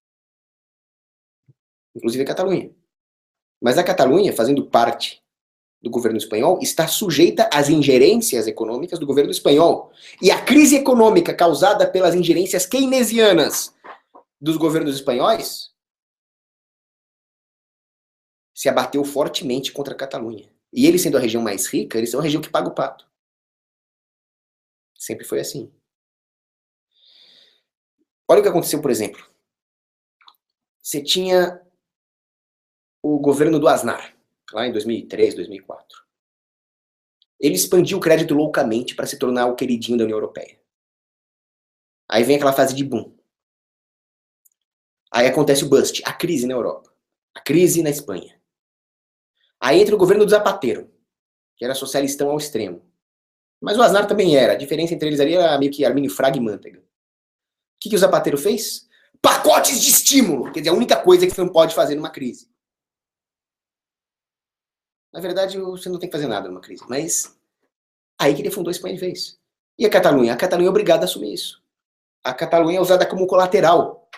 Inclusive a Catalunha. Mas a Catalunha, fazendo parte do governo espanhol, está sujeita às ingerências econômicas do governo espanhol. E a crise econômica causada pelas ingerências keynesianas dos governos espanhóis se abateu fortemente contra a Catalunha. E eles sendo a região mais rica, eles são a região que paga o pato. Sempre foi assim. Olha o que aconteceu, por exemplo. Você tinha o governo do Aznar, lá em 2003, 2004. Ele expandiu o crédito loucamente para se tornar o queridinho da União Europeia. Aí vem aquela fase de boom. Aí acontece o bust, a crise na Europa. A crise na Espanha. Aí entra o governo do Zapatero, que era socialistão ao extremo. Mas o Aznar também era. A diferença entre eles ali era meio que Armínio Fraga e Manteiga. O que o Zapatero fez? Pacotes de estímulo. Quer dizer, a única coisa que você não pode fazer numa crise. Na verdade, você não tem que fazer nada numa crise. Mas aí que ele fundou a Espanha de vez. E a Catalunha? A Catalunha é obrigada a assumir isso. A Catalunha é usada como colateral.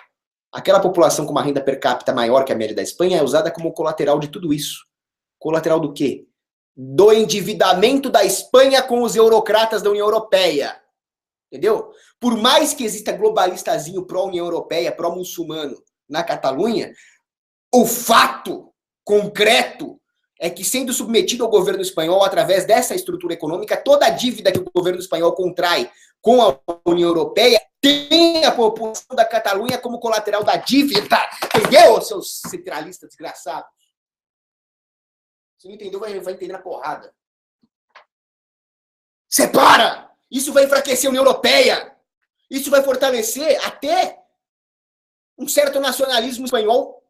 Aquela população com uma renda per capita maior que a média da Espanha é usada como colateral de tudo isso. Colateral do quê? Do endividamento da Espanha com os eurocratas da União Europeia. Entendeu? Por mais que exista globalistazinho pró-União Europeia, pró-muçulmano na Catalunha, o fato concreto é que, sendo submetido ao governo espanhol através dessa estrutura econômica, toda a dívida que o governo espanhol contrai com a União Europeia tem a população da Catalunha como colateral da dívida. Entendeu, seus centralistas desgraçados? Se não entendeu, vai entender na porrada. Separa! Isso vai enfraquecer a União Europeia. Isso vai fortalecer até um certo nacionalismo espanhol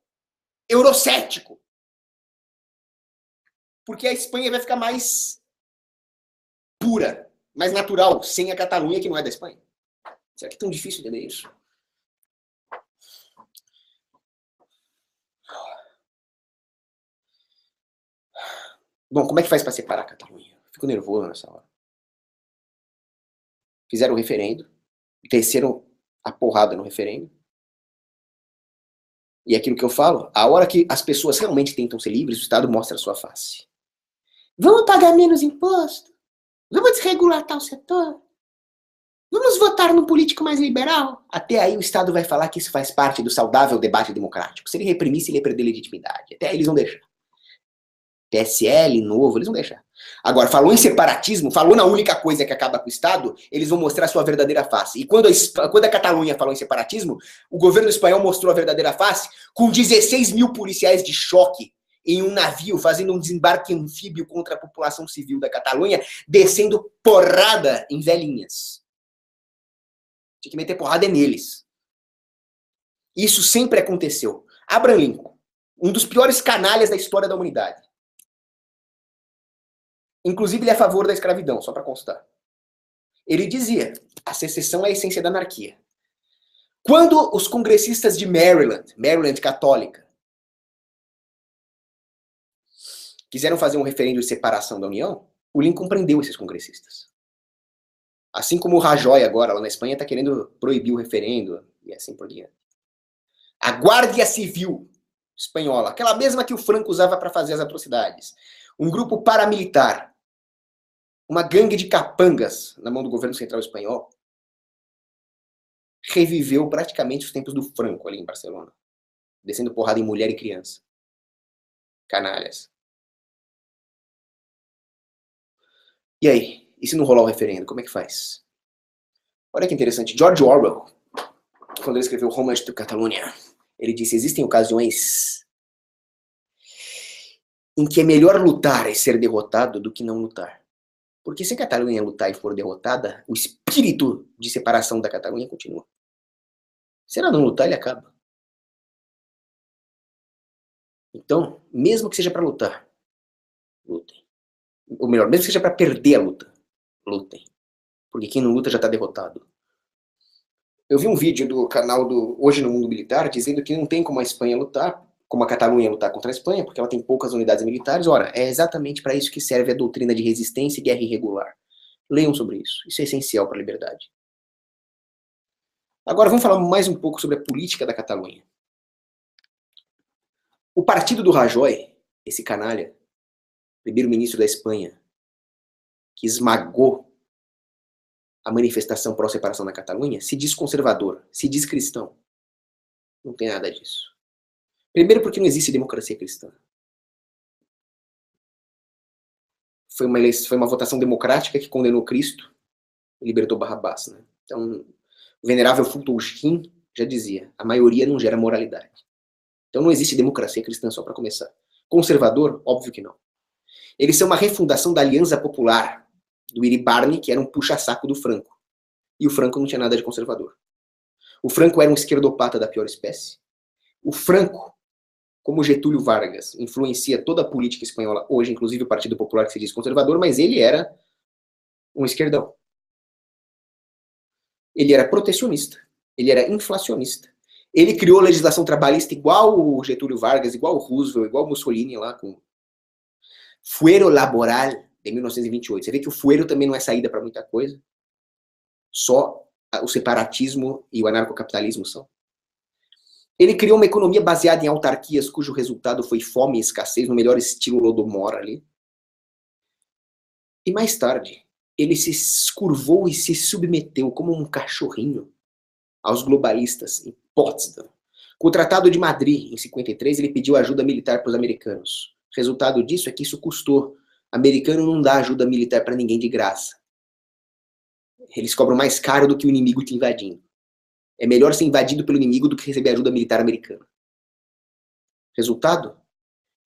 eurocético. Porque a Espanha vai ficar mais pura, mais natural, sem a Catalunha, que não é da Espanha. Será que é tão difícil entender isso? Bom, como é que faz para separar a Catalunha? Fico nervoso nessa hora. Fizeram o referendo, desceram a porrada no referendo. E é aquilo que eu falo, a hora que as pessoas realmente tentam ser livres, o Estado mostra a sua face. Vamos pagar menos imposto? Vamos desregular tal setor? Vamos votar num político mais liberal? Até aí o Estado vai falar que isso faz parte do saudável debate democrático. Se ele reprimisse, ele ia perder legitimidade. Até aí eles vão deixar. PSL, Novo, eles vão deixar. Agora, falou em separatismo, falou na única coisa que acaba com o Estado, eles vão mostrar a sua verdadeira face. E quando a Catalunha falou em separatismo, o governo espanhol mostrou a verdadeira face com 16 mil policiais de choque em um navio, fazendo um desembarque anfíbio contra a população civil da Catalunha, descendo porrada em velhinhas. Tinha que meter porrada neles. Isso sempre aconteceu. Abraham Lincoln, um dos piores canalhas da história da humanidade. Inclusive, ele é a favor da escravidão, só para constar. Ele dizia, a secessão é a essência da anarquia. Quando os congressistas de Maryland católica, quiseram fazer um referendo de separação da União, o Lincoln prendeu esses congressistas. Assim como o Rajoy agora, lá na Espanha, está querendo proibir o referendo, e assim por diante. A Guardia Civil espanhola, aquela mesma que o Franco usava para fazer as atrocidades, um grupo paramilitar, uma gangue de capangas na mão do governo central espanhol, reviveu praticamente os tempos do Franco ali em Barcelona, descendo porrada em mulher e criança. Canalhas. E aí? E se não rolar o referendo, como é que faz? Olha que interessante. George Orwell, quando ele escreveu Romance de Catalunya, ele disse, existem ocasiões em que é melhor lutar e ser derrotado do que não lutar. Porque se a Catalunha lutar e for derrotada, o espírito de separação da Catalunha continua. Se ela não lutar, ele acaba. Então, mesmo que seja para lutar, lutem. Ou melhor, mesmo que seja para perder a luta, lutem. Porque quem não luta já está derrotado. Eu vi um vídeo do canal do Hoje no Mundo Militar dizendo que não tem como a Espanha lutar, como a Catalunha lutar contra a Espanha, porque ela tem poucas unidades militares. Ora, é exatamente para isso que serve a doutrina de resistência e guerra irregular. Leiam sobre isso. Isso é essencial para a liberdade. Agora vamos falar mais um pouco sobre a política da Catalunha. O partido do Rajoy, esse canalha, primeiro-ministro da Espanha, que esmagou a manifestação pró-separação na Catalunha, se diz conservador, se diz cristão. Não tem nada disso. Primeiro porque não existe democracia cristã. Foi uma votação democrática que condenou Cristo e libertou Barrabás. Né? Então, o venerável Fulton-Sheen já dizia, a maioria não gera moralidade. Então não existe democracia cristã, só para começar. Conservador? Óbvio que não. Eles são uma refundação da Aliança Popular, do Iribarne, que era um puxa-saco do Franco. E o Franco não tinha nada de conservador. O Franco era um esquerdopata da pior espécie. O Franco, como Getúlio Vargas, influencia toda a política espanhola hoje, inclusive o Partido Popular, que se diz conservador, mas ele era um esquerdão. Ele era protecionista. Ele era inflacionista. Ele criou legislação trabalhista igual o Getúlio Vargas, igual o Roosevelt, igual o Mussolini lá com Fuero Laboral de 1928. Você vê que o fuero também não é saída para muita coisa. Só o separatismo e o anarcocapitalismo são. Ele criou uma economia baseada em autarquias, cujo resultado foi fome e escassez, no melhor estilo Lodomor ali. E mais tarde, ele se curvou e se submeteu como um cachorrinho aos globalistas em Potsdam. Com o Tratado de Madrid, em 53, ele pediu ajuda militar para os americanos. O resultado disso é que isso custou. Americano não dá ajuda militar para ninguém de graça. Eles cobram mais caro do que o inimigo te invadindo. É melhor ser invadido pelo inimigo do que receber ajuda militar americana. Resultado?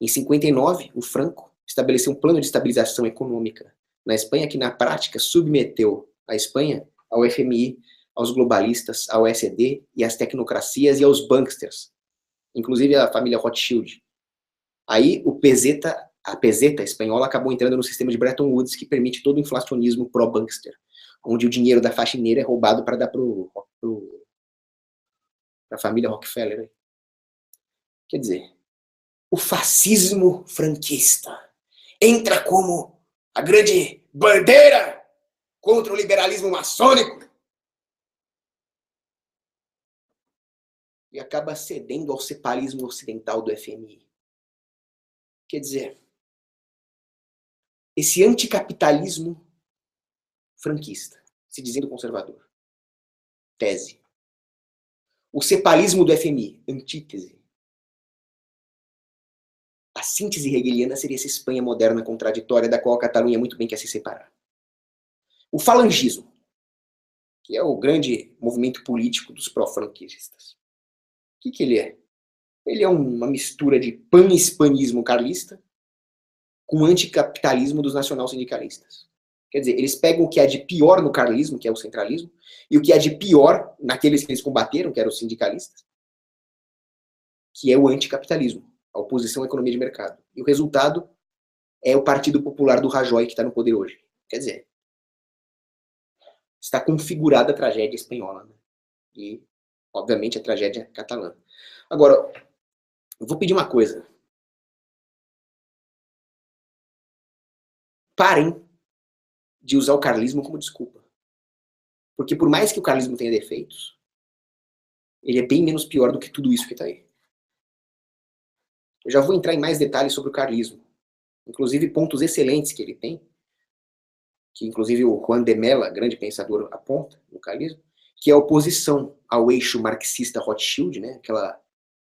Em 59, o Franco estabeleceu um plano de estabilização econômica na Espanha que, na prática, submeteu a Espanha ao FMI, aos globalistas, ao OECD e às tecnocracias e aos banksters, inclusive a família Rothschild. Aí a peseta espanhola acabou entrando no sistema de Bretton Woods, que permite todo o inflacionismo pró-bankster, onde o dinheiro da faxineira é roubado para dar para a família Rockefeller. Quer dizer, o fascismo franquista entra como a grande bandeira contra o liberalismo maçônico e acaba cedendo ao separatismo ocidental do FMI. Quer dizer, esse anticapitalismo franquista, se dizendo conservador, tese. O cepalismo do FMI, antítese. A síntese hegeliana seria essa Espanha moderna contraditória da qual a Catalunha muito bem quer se separar. O falangismo, que é o grande movimento político dos pró-franquistas. O que ele é? Ele é uma mistura de pan-hispanismo carlista com anticapitalismo dos nacional-sindicalistas. Quer dizer, eles pegam o que há de pior no carlismo, que é o centralismo, e o que há de pior naqueles que eles combateram, que eram os sindicalistas, que é o anticapitalismo, a oposição à economia de mercado. E o resultado é o Partido Popular do Rajoy, que está no poder hoje. Quer dizer, está configurada a tragédia espanhola, né? E, obviamente, a tragédia catalã. Agora, eu vou pedir uma coisa. Parem de usar o carlismo como desculpa. Porque por mais que o carlismo tenha defeitos, ele é bem menos pior do que tudo isso que está aí. Eu já vou entrar em mais detalhes sobre o carlismo. Inclusive pontos excelentes que ele tem, que inclusive o Juan de Mella, grande pensador, aponta no carlismo, que é a oposição ao eixo marxista Rothschild, né?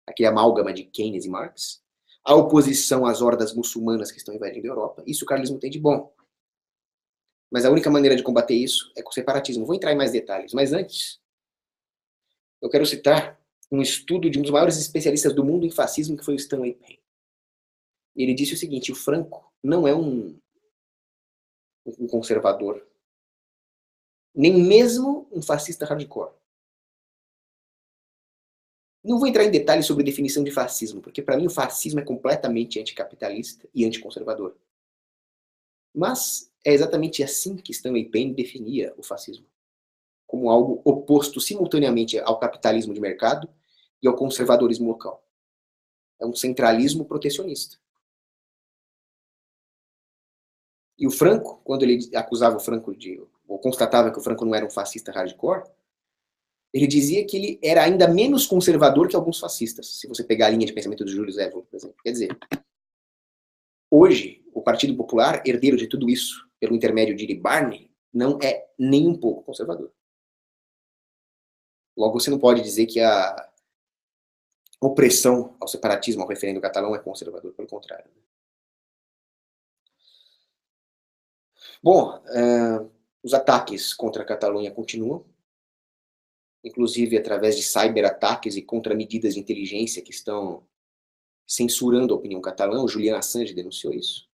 Aquele amálgama de Keynes e Marx, a oposição às hordas muçulmanas que estão invadindo a Europa. Isso o carlismo tem de bom. Mas a única maneira de combater isso é com o separatismo. Vou entrar em mais detalhes, mas antes, eu quero citar um estudo de um dos maiores especialistas do mundo em fascismo, que foi o Stanley Payne. Ele disse o seguinte: o Franco não é um conservador, nem mesmo um fascista hardcore. Não vou entrar em detalhes sobre definição de fascismo, porque para mim o fascismo é completamente anticapitalista e anticonservador. Mas é exatamente assim que Stanley Payne definia o fascismo, como algo oposto simultaneamente ao capitalismo de mercado e ao conservadorismo local. É um centralismo protecionista. E o Franco, quando ele acusava o Franco ou constatava que o Franco não era um fascista hardcore, ele dizia que ele era ainda menos conservador que alguns fascistas, se você pegar a linha de pensamento do Júlio Zévolo, por exemplo. Quer dizer, hoje, o Partido Popular, herdeiro de tudo isso, pelo intermédio de Barney, não é nem um pouco conservador. Logo, você não pode dizer que a opressão ao separatismo, ao referendo catalão, é conservador, pelo contrário. Bom, os ataques contra a Catalunha continuam, inclusive através de cyberataques e contramedidas de inteligência que estão censurando a opinião catalã. O Julian Assange denunciou isso.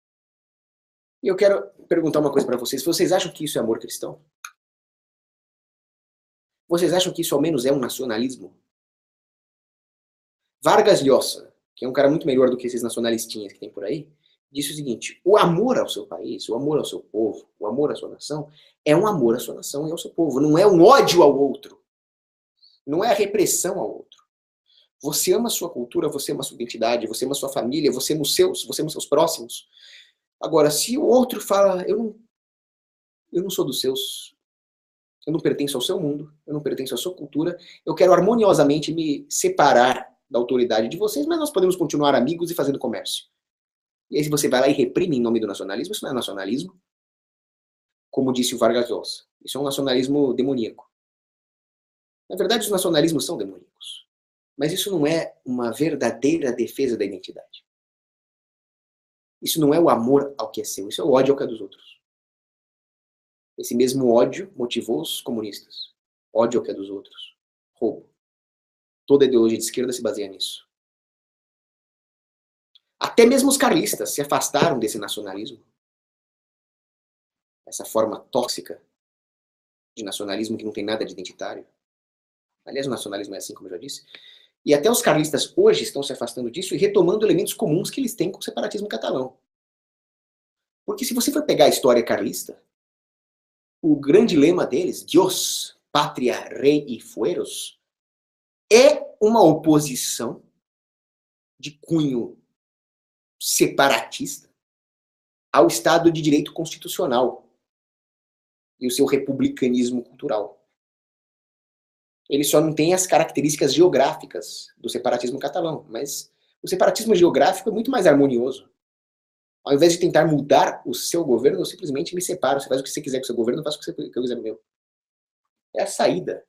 E eu quero perguntar uma coisa para vocês. Vocês acham que isso é amor cristão? Vocês acham que isso ao menos é um nacionalismo? Vargas Llosa, que é um cara muito melhor do que esses nacionalistinhas que tem por aí, disse o seguinte: o amor ao seu país, o amor ao seu povo, o amor à sua nação, é um amor à sua nação e ao seu povo. Não é um ódio ao outro. Não é a repressão ao outro. Você ama a sua cultura, você ama a sua identidade, você ama a sua família, você ama os seus próximos. Agora, se o outro fala, eu não sou dos seus, eu não pertenço ao seu mundo, eu não pertenço à sua cultura, eu quero harmoniosamente me separar da autoridade de vocês, mas nós podemos continuar amigos e fazendo comércio. E aí, se você vai lá e reprime em nome do nacionalismo, isso não é nacionalismo, como disse o Vargas Llosa. Isso é um nacionalismo demoníaco. Na verdade, os nacionalismos são demoníacos. Mas isso não é uma verdadeira defesa da identidade. Isso não é o amor ao que é seu, isso é o ódio ao que é dos outros. Esse mesmo ódio motivou os comunistas. Ódio ao que é dos outros. Roubo. Toda a ideologia de esquerda se baseia nisso. Até mesmo os carlistas se afastaram desse nacionalismo. Essa forma tóxica de nacionalismo que não tem nada de identitário. Aliás, o nacionalismo é assim, como eu já disse. E até os carlistas hoje estão se afastando disso e retomando elementos comuns que eles têm com o separatismo catalão. Porque se você for pegar a história carlista, o grande lema deles, Dios, Pátria, Rei e Fueros, é uma oposição de cunho separatista ao Estado de Direito Constitucional e o seu republicanismo cultural. Ele só não tem as características geográficas do separatismo catalão, mas o separatismo geográfico é muito mais harmonioso. Ao invés de tentar mudar o seu governo, eu simplesmente me separo. Você faz o que você quiser com o seu governo, eu faço o que eu quiser no meu. É a saída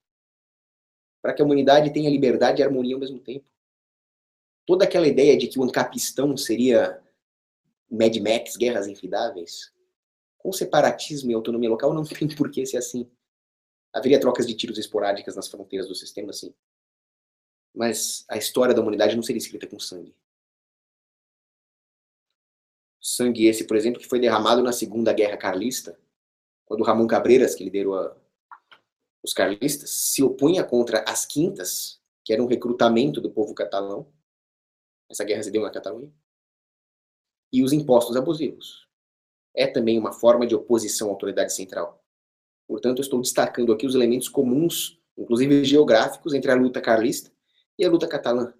para que a humanidade tenha liberdade e harmonia ao mesmo tempo. Toda aquela ideia de que o Ancapistão seria Mad Max, Guerras Infidáveis, com separatismo e autonomia local não tem por que ser assim. Haveria trocas de tiros esporádicas nas fronteiras do sistema, sim. Mas a história da humanidade não seria escrita com sangue. Sangue esse, por exemplo, que foi derramado na Segunda Guerra Carlista, quando Ramon Cabreiras, que liderou os carlistas, se opunha contra as quintas, que era um recrutamento do povo catalão. Essa guerra se deu na Catalunha. E os impostos abusivos. É também uma forma de oposição à autoridade central. Portanto, eu estou destacando aqui os elementos comuns, inclusive geográficos, entre a luta carlista e a luta catalã.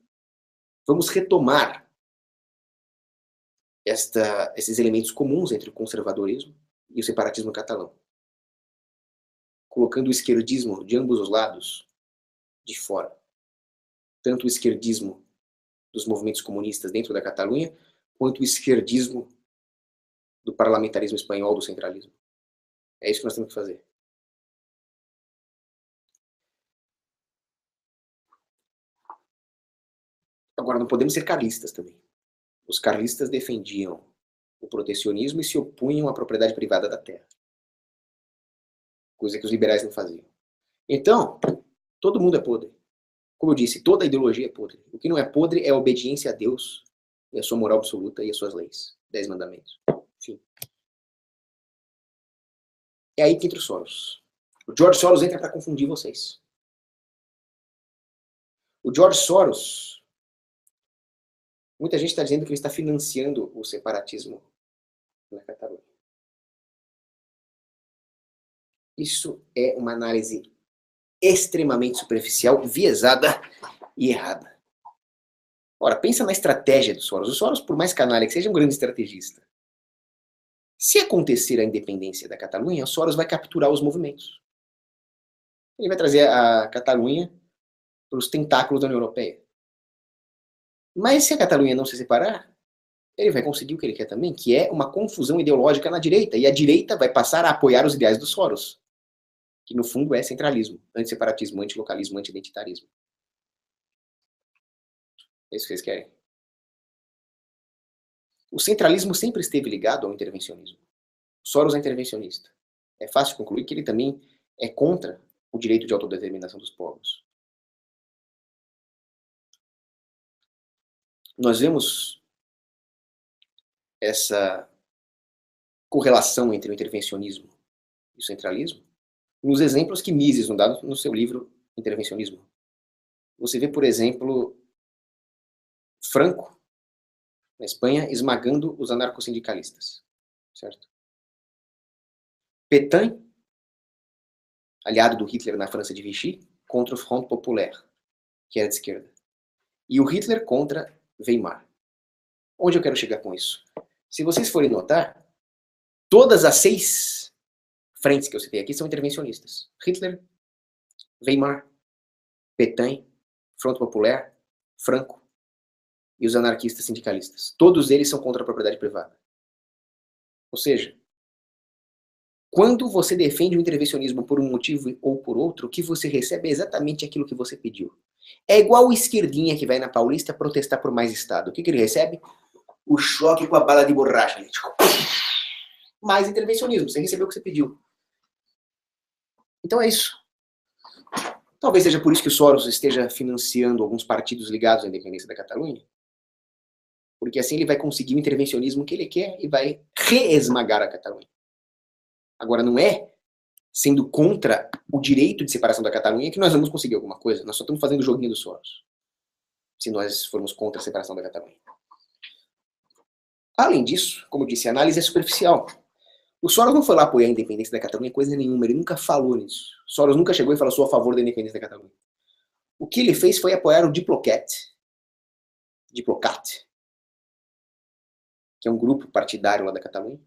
Vamos retomar esses elementos comuns entre o conservadorismo e o separatismo catalão, colocando o esquerdismo de ambos os lados de fora. Tanto o esquerdismo dos movimentos comunistas dentro da Catalunha, quanto o esquerdismo do parlamentarismo espanhol, do centralismo. É isso que nós temos que fazer. Agora, não podemos ser carlistas também. Os carlistas defendiam o protecionismo e se opunham à propriedade privada da terra. Coisa que os liberais não faziam. Então, todo mundo é podre. Como eu disse, toda ideologia é podre. O que não é podre é a obediência a Deus e a sua moral absoluta e as suas leis. 10 mandamentos. Enfim. É aí que entra o Soros. O George Soros entra para confundir vocês. O George Soros, muita gente está dizendo que ele está financiando o separatismo na Catalunha. Isso é uma análise extremamente superficial, enviesada e errada. Ora, pensa na estratégia do Soros. O Soros, por mais canalha que seja, é um grande estrategista. Se acontecer a independência da Catalunha, o Soros vai capturar os movimentos. Ele vai trazer a Catalunha para os tentáculos da União Europeia. Mas se a Catalunha não se separar, ele vai conseguir o que ele quer também, que é uma confusão ideológica na direita. E a direita vai passar a apoiar os ideais do Soros, que no fundo é centralismo, antisseparatismo, antilocalismo, anti-identitarismo. É isso que eles querem. O centralismo sempre esteve ligado ao intervencionismo. Soros é intervencionista. É fácil concluir que ele também é contra o direito de autodeterminação dos povos. Nós vemos essa correlação entre o intervencionismo e o centralismo nos exemplos que Mises nos dá no seu livro Intervencionismo. Você vê, por exemplo, Franco, na Espanha, esmagando os anarcossindicalistas, certo? Pétain, aliado do Hitler na França de Vichy, contra o Front Populaire, que era de esquerda. E o Hitler contra Weimar. Onde eu quero chegar com isso? Se vocês forem notar, todas as 6 frentes que eu citei aqui são intervencionistas. Hitler, Weimar, Pétain, Front Populaire, Franco e os anarquistas sindicalistas. Todos eles são contra a propriedade privada. Ou seja, quando você defende o intervencionismo por um motivo ou por outro, o que você recebe é exatamente aquilo que você pediu. É igual o esquerdinha que vai na Paulista protestar por mais Estado. O que ele recebe? O choque com a bala de borracha. Mais intervencionismo. Você recebeu o que você pediu. Então é isso. Talvez seja por isso que o Soros esteja financiando alguns partidos ligados à independência da Catalunha. Porque assim ele vai conseguir o intervencionismo que ele quer e vai reesmagar a Catalunha. Agora, não é sendo contra o direito de separação da Catalunha que nós vamos conseguir alguma coisa. Nós só estamos fazendo o joguinho do Soros. Se nós formos contra a separação da Catalunha. Além disso, como eu disse, a análise é superficial. O Soros não foi lá apoiar a independência da Catalunha, coisa nenhuma. Ele nunca falou nisso. Soros nunca chegou e falou: sou a favor da independência da Catalunha. O que ele fez foi apoiar o Diplocat, que é um grupo partidário lá da Catalunha,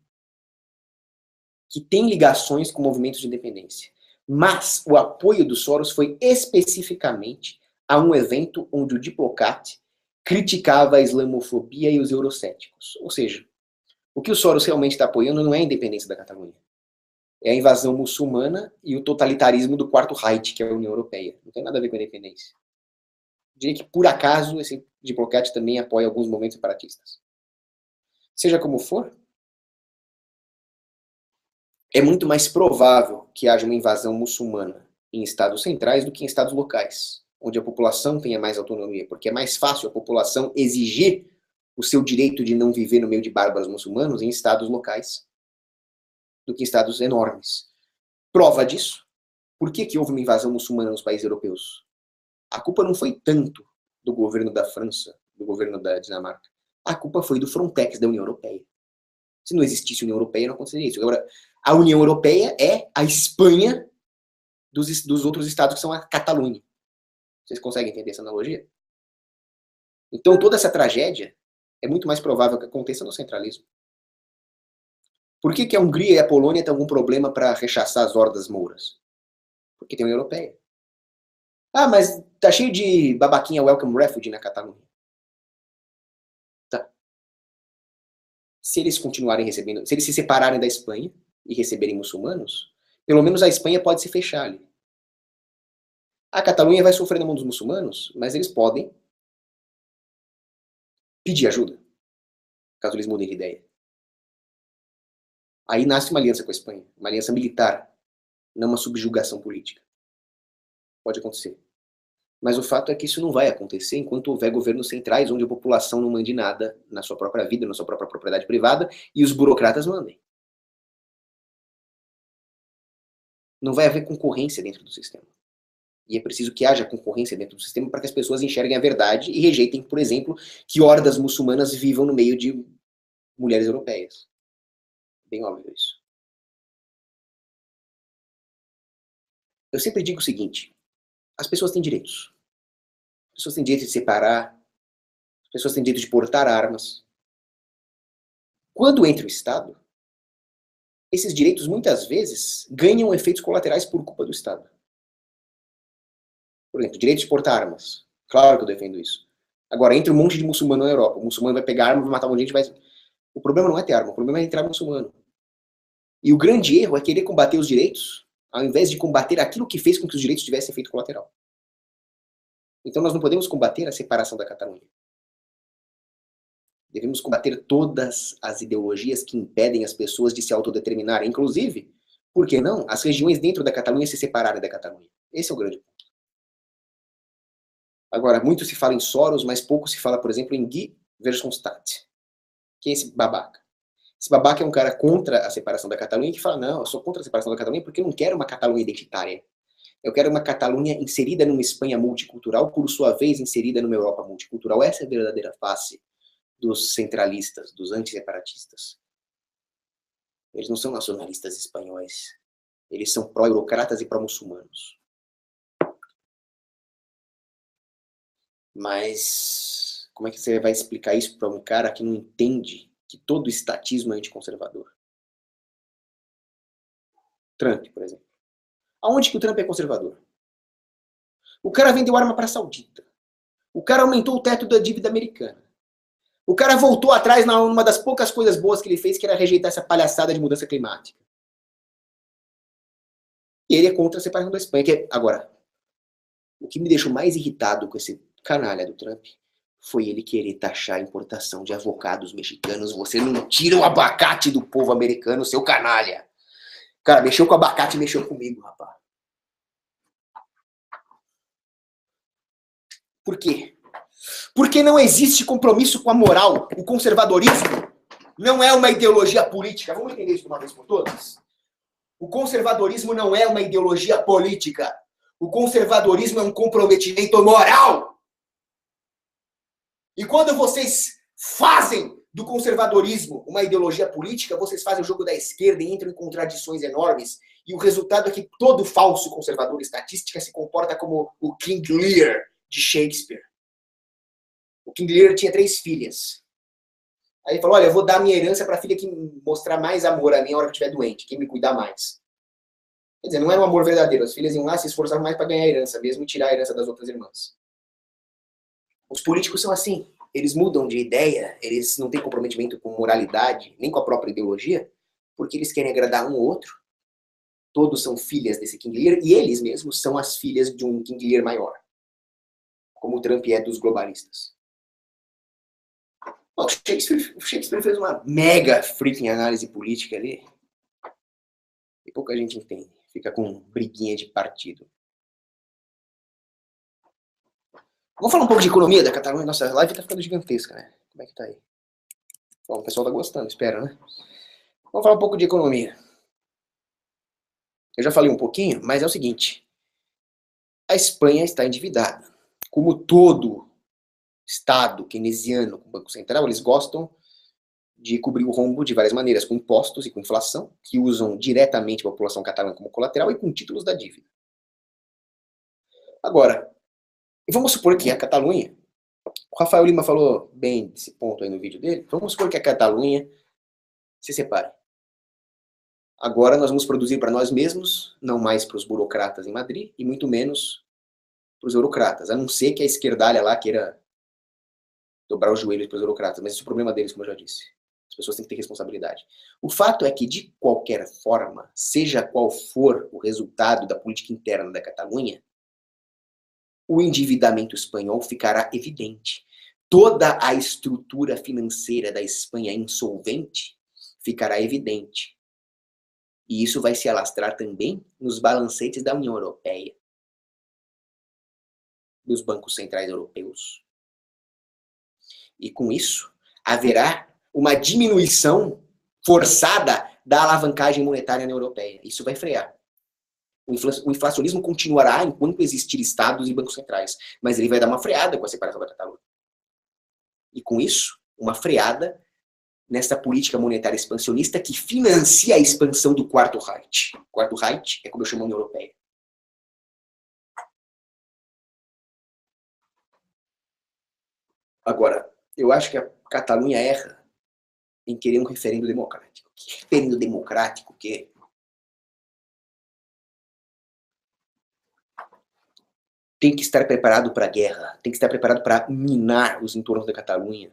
que tem ligações com movimentos de independência. Mas o apoio do Soros foi especificamente a um evento onde o Diplocat criticava a islamofobia e os eurocéticos. Ou seja, o que o Soros realmente está apoiando não é a independência da Catalunha. é a invasão muçulmana e o totalitarismo do Quarto Reich, que é a União Europeia. Não tem nada a ver com a independência. Eu diria que, por acaso, esse Diplocat também apoia alguns movimentos separatistas. Seja como for, é muito mais provável que haja uma invasão muçulmana em estados centrais do que em estados locais, onde a população tenha mais autonomia, porque é mais fácil a população exigir o seu direito de não viver no meio de bárbaros muçulmanos em estados locais do que em estados enormes. Prova disso, por que houve uma invasão muçulmana nos países europeus? A culpa não foi tanto do governo da França, do governo da Dinamarca. A culpa foi do Frontex da União Europeia. Se não existisse União Europeia, não aconteceria isso. Agora, a União Europeia é a Espanha dos outros estados que são a Catalunha. Vocês conseguem entender essa analogia? Então, toda essa tragédia é muito mais provável que aconteça no centralismo. Por que a Hungria e a Polônia têm algum problema para rechaçar as hordas mouras? Porque tem a União Europeia. Ah, mas tá cheio de babaquinha welcome refugee na Catalunha. Tá. Se eles continuarem recebendo, se eles se separarem da Espanha e receberem muçulmanos, pelo menos a Espanha pode se fechar ali. A Catalunha vai sofrer na mão dos muçulmanos, mas eles podem pedir ajuda, caso eles mudem de ideia. Aí nasce uma aliança com a Espanha, uma aliança militar, não uma subjugação política. Pode acontecer. Mas o fato é que isso não vai acontecer enquanto houver governos centrais onde a população não mande nada na sua própria vida, na sua própria propriedade privada, e os burocratas mandem. Não vai haver concorrência dentro do sistema. E é preciso que haja concorrência dentro do sistema para que as pessoas enxerguem a verdade e rejeitem, por exemplo, que hordas muçulmanas vivam no meio de mulheres europeias. Bem óbvio isso. Eu sempre digo o seguinte: as pessoas têm direitos. As pessoas têm direito de separar, as pessoas têm direito de portar armas. Quando entra o Estado, esses direitos muitas vezes ganham efeitos colaterais por culpa do Estado. Por exemplo, direito de portar armas. Claro que eu defendo isso. Agora, entra um monte de muçulmano na Europa. O muçulmano vai pegar arma, vai matar um monte de gente, vai... O problema não é ter arma, o problema é entrar muçulmano. E o grande erro é querer combater os direitos, ao invés de combater aquilo que fez com que os direitos tivessem efeito colateral. Então nós não podemos combater a separação da Catalunha. Devemos combater todas as ideologias que impedem as pessoas de se autodeterminarem. Inclusive, por que não, as regiões dentro da Catalunha se separarem da Catalunha. Esse é o grande ponto. Agora, muito se fala em Soros, mas pouco se fala, por exemplo, em Guy Verhofstadt. Quem é esse babaca? Esse babaca é um cara contra a separação da Catalunha que fala, não, eu sou contra a separação da Catalunha porque eu não quero uma Catalunha identitária. Eu quero uma Catalunha inserida numa Espanha multicultural, por sua vez inserida numa Europa multicultural. Essa é a verdadeira face dos centralistas, dos antisseparatistas. Eles não são nacionalistas espanhóis. Eles são pró-eurocratas e pró-muçulmanos. Mas como é que você vai explicar isso para um cara que não entende que todo estatismo é anticonservador? Trump, por exemplo. Aonde que o Trump é conservador? O cara vendeu arma para a Saudita. O cara aumentou o teto da dívida americana. O cara voltou atrás numa das poucas coisas boas que ele fez, que era rejeitar essa palhaçada de mudança climática. E ele é contra a separação da Espanha. Agora, o que me deixou mais irritado com esse canalha do Trump foi ele querer taxar a importação de avocados mexicanos. Você não tira o abacate do povo americano, seu canalha. Cara, mexeu com o abacate e mexeu comigo, rapaz. Por quê? Porque não existe compromisso com a moral. O conservadorismo não é uma ideologia política. Vamos entender isso de uma vez por todas? O conservadorismo não é uma ideologia política. O conservadorismo é um comprometimento moral. E quando vocês fazem do conservadorismo uma ideologia política, vocês fazem o jogo da esquerda e entram em contradições enormes. E o resultado é que todo falso conservador estatística se comporta como o King Lear de Shakespeare. O King Lear tinha 3 filhas. Aí ele falou, olha, eu vou dar minha herança para a filha que mostrar mais amor a mim na hora que eu estiver doente, quem me cuidar mais. Quer dizer, não era um amor verdadeiro. As filhas iam lá, se esforçavam mais para ganhar a herança, mesmo e tirar a herança das outras irmãs. Os políticos são assim. Eles mudam de ideia, eles não têm comprometimento com moralidade, nem com a própria ideologia, porque eles querem agradar um ou outro. Todos são filhas desse King Lear e eles mesmos são as filhas de um King Lear maior, como o Trump é dos globalistas. Bom, o Shakespeare fez uma mega freaking análise política ali e pouca gente entende. Fica com briguinha de partido. Vamos falar um pouco de economia da Catalunha? Nossa live tá ficando gigantesca, né? Como é que tá aí? Bom, o pessoal tá gostando, espero, né? Vamos falar um pouco de economia. Eu já falei um pouquinho, mas é o seguinte. A Espanha está endividada. Como todo Estado keynesiano com o Banco Central, eles gostam de cobrir o rombo de várias maneiras, com impostos e com inflação, que usam diretamente a população catalã como colateral, e com títulos da dívida. Agora, vamos supor que a Catalunha, o Rafael Lima falou bem desse ponto aí no vídeo dele, vamos supor que a Catalunha se separe. Agora nós vamos produzir para nós mesmos, não mais para os burocratas em Madrid, e muito menos para os eurocratas, a não ser que a esquerdalha lá queira dobrar os joelhos para os eurocratas, mas isso é o problema deles, como eu já disse. As pessoas têm que ter responsabilidade. O fato é que, de qualquer forma, seja qual for o resultado da política interna da Catalunha, o endividamento espanhol ficará evidente. Toda a estrutura financeira da Espanha insolvente ficará evidente. E isso vai se alastrar também nos balancetes da União Europeia, dos bancos centrais europeus. E com isso, haverá uma diminuição forçada da alavancagem monetária na europeia. Isso vai frear. O inflacionismo continuará enquanto existir estados e bancos centrais, mas ele vai dar uma freada com a separação da Catalunha. E com isso, uma freada nessa política monetária expansionista que financia a expansão do Quarto Reich. O Quarto Reich é como eu chamo a União Europeia. Agora, eu acho que a Catalunha erra em querer um referendo democrático. Que referendo democrático que tem que estar preparado para a guerra, tem que estar preparado para minar os entornos da Catalunha,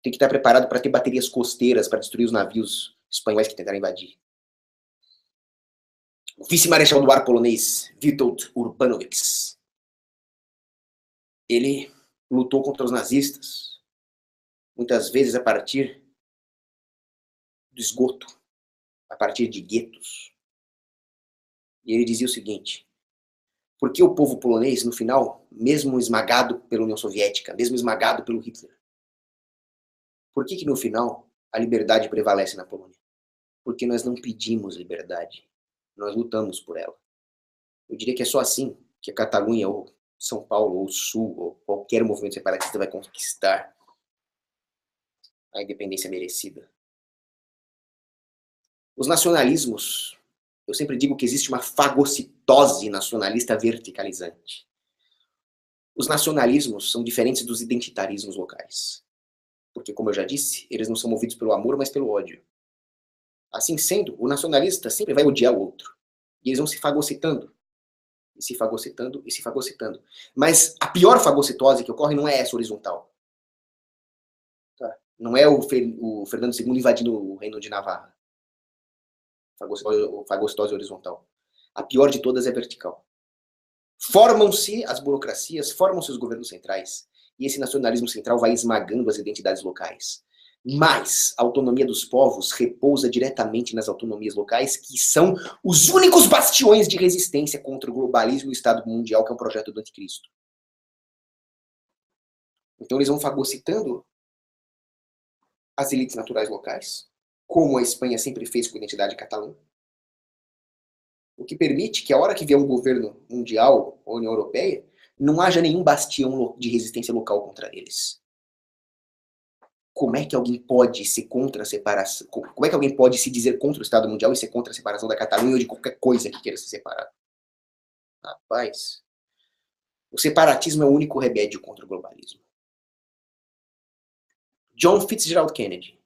tem que estar preparado para ter baterias costeiras para destruir os navios espanhóis que tentaram invadir. O vice-marechal do ar polonês, Witold Urbanović, ele lutou contra os nazistas, muitas vezes a partir do esgoto, a partir de guetos. E ele dizia o seguinte: por que o povo polonês, no final, mesmo esmagado pela União Soviética, mesmo esmagado pelo Hitler, por que no final a liberdade prevalece na Polônia? Porque nós não pedimos liberdade, nós lutamos por ela. Eu diria que é só assim que a Catalunha, ou São Paulo, ou o Sul, ou qualquer movimento separatista vai conquistar a independência merecida. Os nacionalismos, eu sempre digo que existe uma fagocitose nacionalista verticalizante. Os nacionalismos são diferentes dos identitarismos locais. Porque, como eu já disse, eles não são movidos pelo amor, mas pelo ódio. Assim sendo, o nacionalista sempre vai odiar o outro. E eles vão se fagocitando. E se fagocitando, e se fagocitando. Mas a pior fagocitose que ocorre não é essa horizontal. Tá? Não é o Fernando II invadindo o reino de Navarra. Fagocitose horizontal. A pior de todas é vertical. Formam-se as burocracias, formam-se os governos centrais. E esse nacionalismo central vai esmagando as identidades locais. Mas a autonomia dos povos repousa diretamente nas autonomias locais, que são os únicos bastiões de resistência contra o globalismo e o Estado mundial, que é um projeto do anticristo. Então eles vão fagocitando as elites naturais locais, como a Espanha sempre fez com a identidade catalã, o que permite que a hora que vier um governo mundial ou União Europeia, não haja nenhum bastião de resistência local contra eles. Como é que alguém pode ser contra a separação? Como é que alguém pode se dizer contra o Estado Mundial e ser contra a separação da Catalunha ou de qualquer coisa que queira se separar? Rapaz, o separatismo é o único remédio contra o globalismo. John Fitzgerald Kennedy,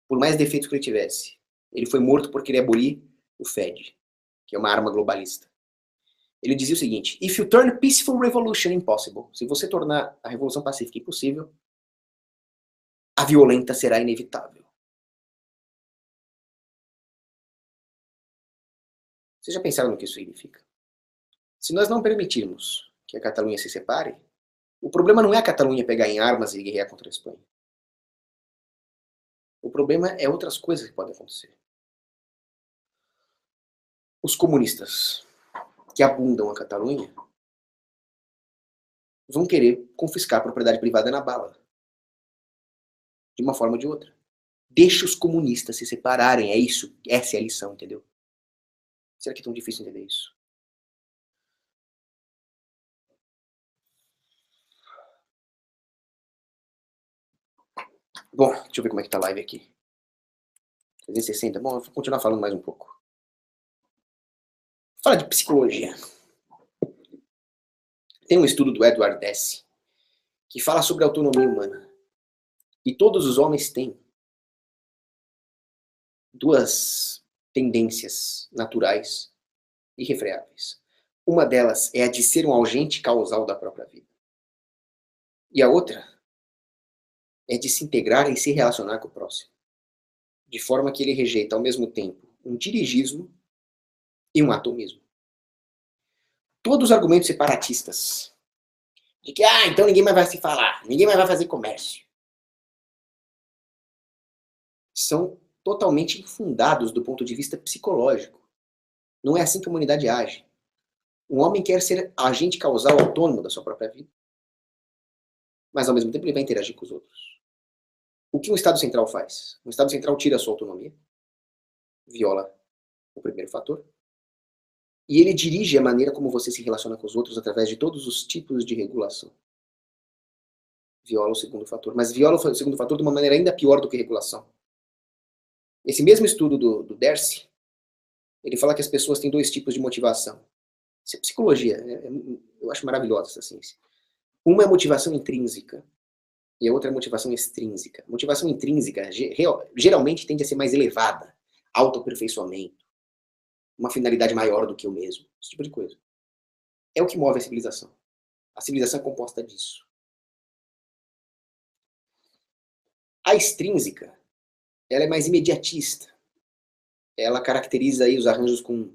por mais defeitos que ele tivesse, ele foi morto por querer abolir o FED, que é uma arma globalista. Ele dizia o seguinte: if you turn peaceful revolution impossible, se você tornar a revolução pacífica impossível, a violenta será inevitável. Vocês já pensaram no que isso significa? Se nós não permitirmos que a Catalunha se separe, o problema não é a Catalunha pegar em armas e guerrear contra a Espanha. O problema é outras coisas que podem acontecer. Os comunistas que abundam a Catalunha vão querer confiscar a propriedade privada na bala. De uma forma ou de outra. Deixa os comunistas se separarem, é isso. Essa é a lição, entendeu? Será que é tão difícil entender isso? Bom, deixa eu ver como é que tá a live aqui. 360. Bom, eu vou continuar falando mais um pouco. Fala de psicologia. Tem um estudo do Edward Deci que fala sobre a autonomia humana. E todos os homens têm duas tendências naturais irrefreáveis. Uma delas é a de ser um agente causal da própria vida. E a outra é de se integrar e se relacionar com o próximo. De forma que ele rejeita ao mesmo tempo um dirigismo e um atomismo. Todos os argumentos separatistas de que, então ninguém mais vai se falar, ninguém mais vai fazer comércio, são totalmente infundados do ponto de vista psicológico. Não é assim que a humanidade age. Um homem quer ser agente causal autônomo da sua própria vida, mas ao mesmo tempo ele vai interagir com os outros. O que um Estado Central faz? Um Estado Central tira a sua autonomia, viola o primeiro fator, e ele dirige a maneira como você se relaciona com os outros através de todos os tipos de regulação. Viola o segundo fator, mas viola o segundo fator de uma maneira ainda pior do que regulação. Esse mesmo estudo do Deci, ele fala que as pessoas têm dois tipos de motivação. Isso é psicologia, eu acho maravilhosa essa ciência. Uma é motivação intrínseca e a outra é motivação extrínseca. Motivação intrínseca geralmente tende a ser mais elevada, autoaperfeiçoamento, uma finalidade maior do que eu mesmo, esse tipo de coisa. É o que move a civilização. A civilização é composta disso. A extrínseca, ela é mais imediatista. Ela caracteriza aí os arranjos com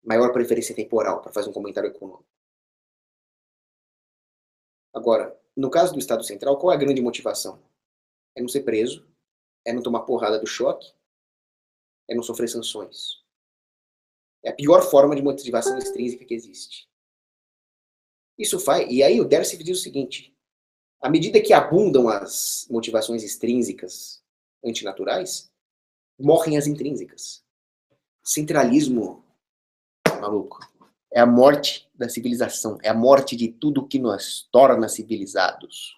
maior preferência temporal, para fazer um comentário econômico. Agora, no caso do Estado Central, qual é a grande motivação? É não ser preso, é não tomar porrada do choque, é não sofrer sanções. É a pior forma de motivação extrínseca que existe. Isso faz, e aí o Deci diz o seguinte, à medida que abundam as motivações extrínsecas antinaturais, morrem as intrínsecas. Centralismo, maluco, é a morte da civilização, é a morte de tudo que nos torna civilizados.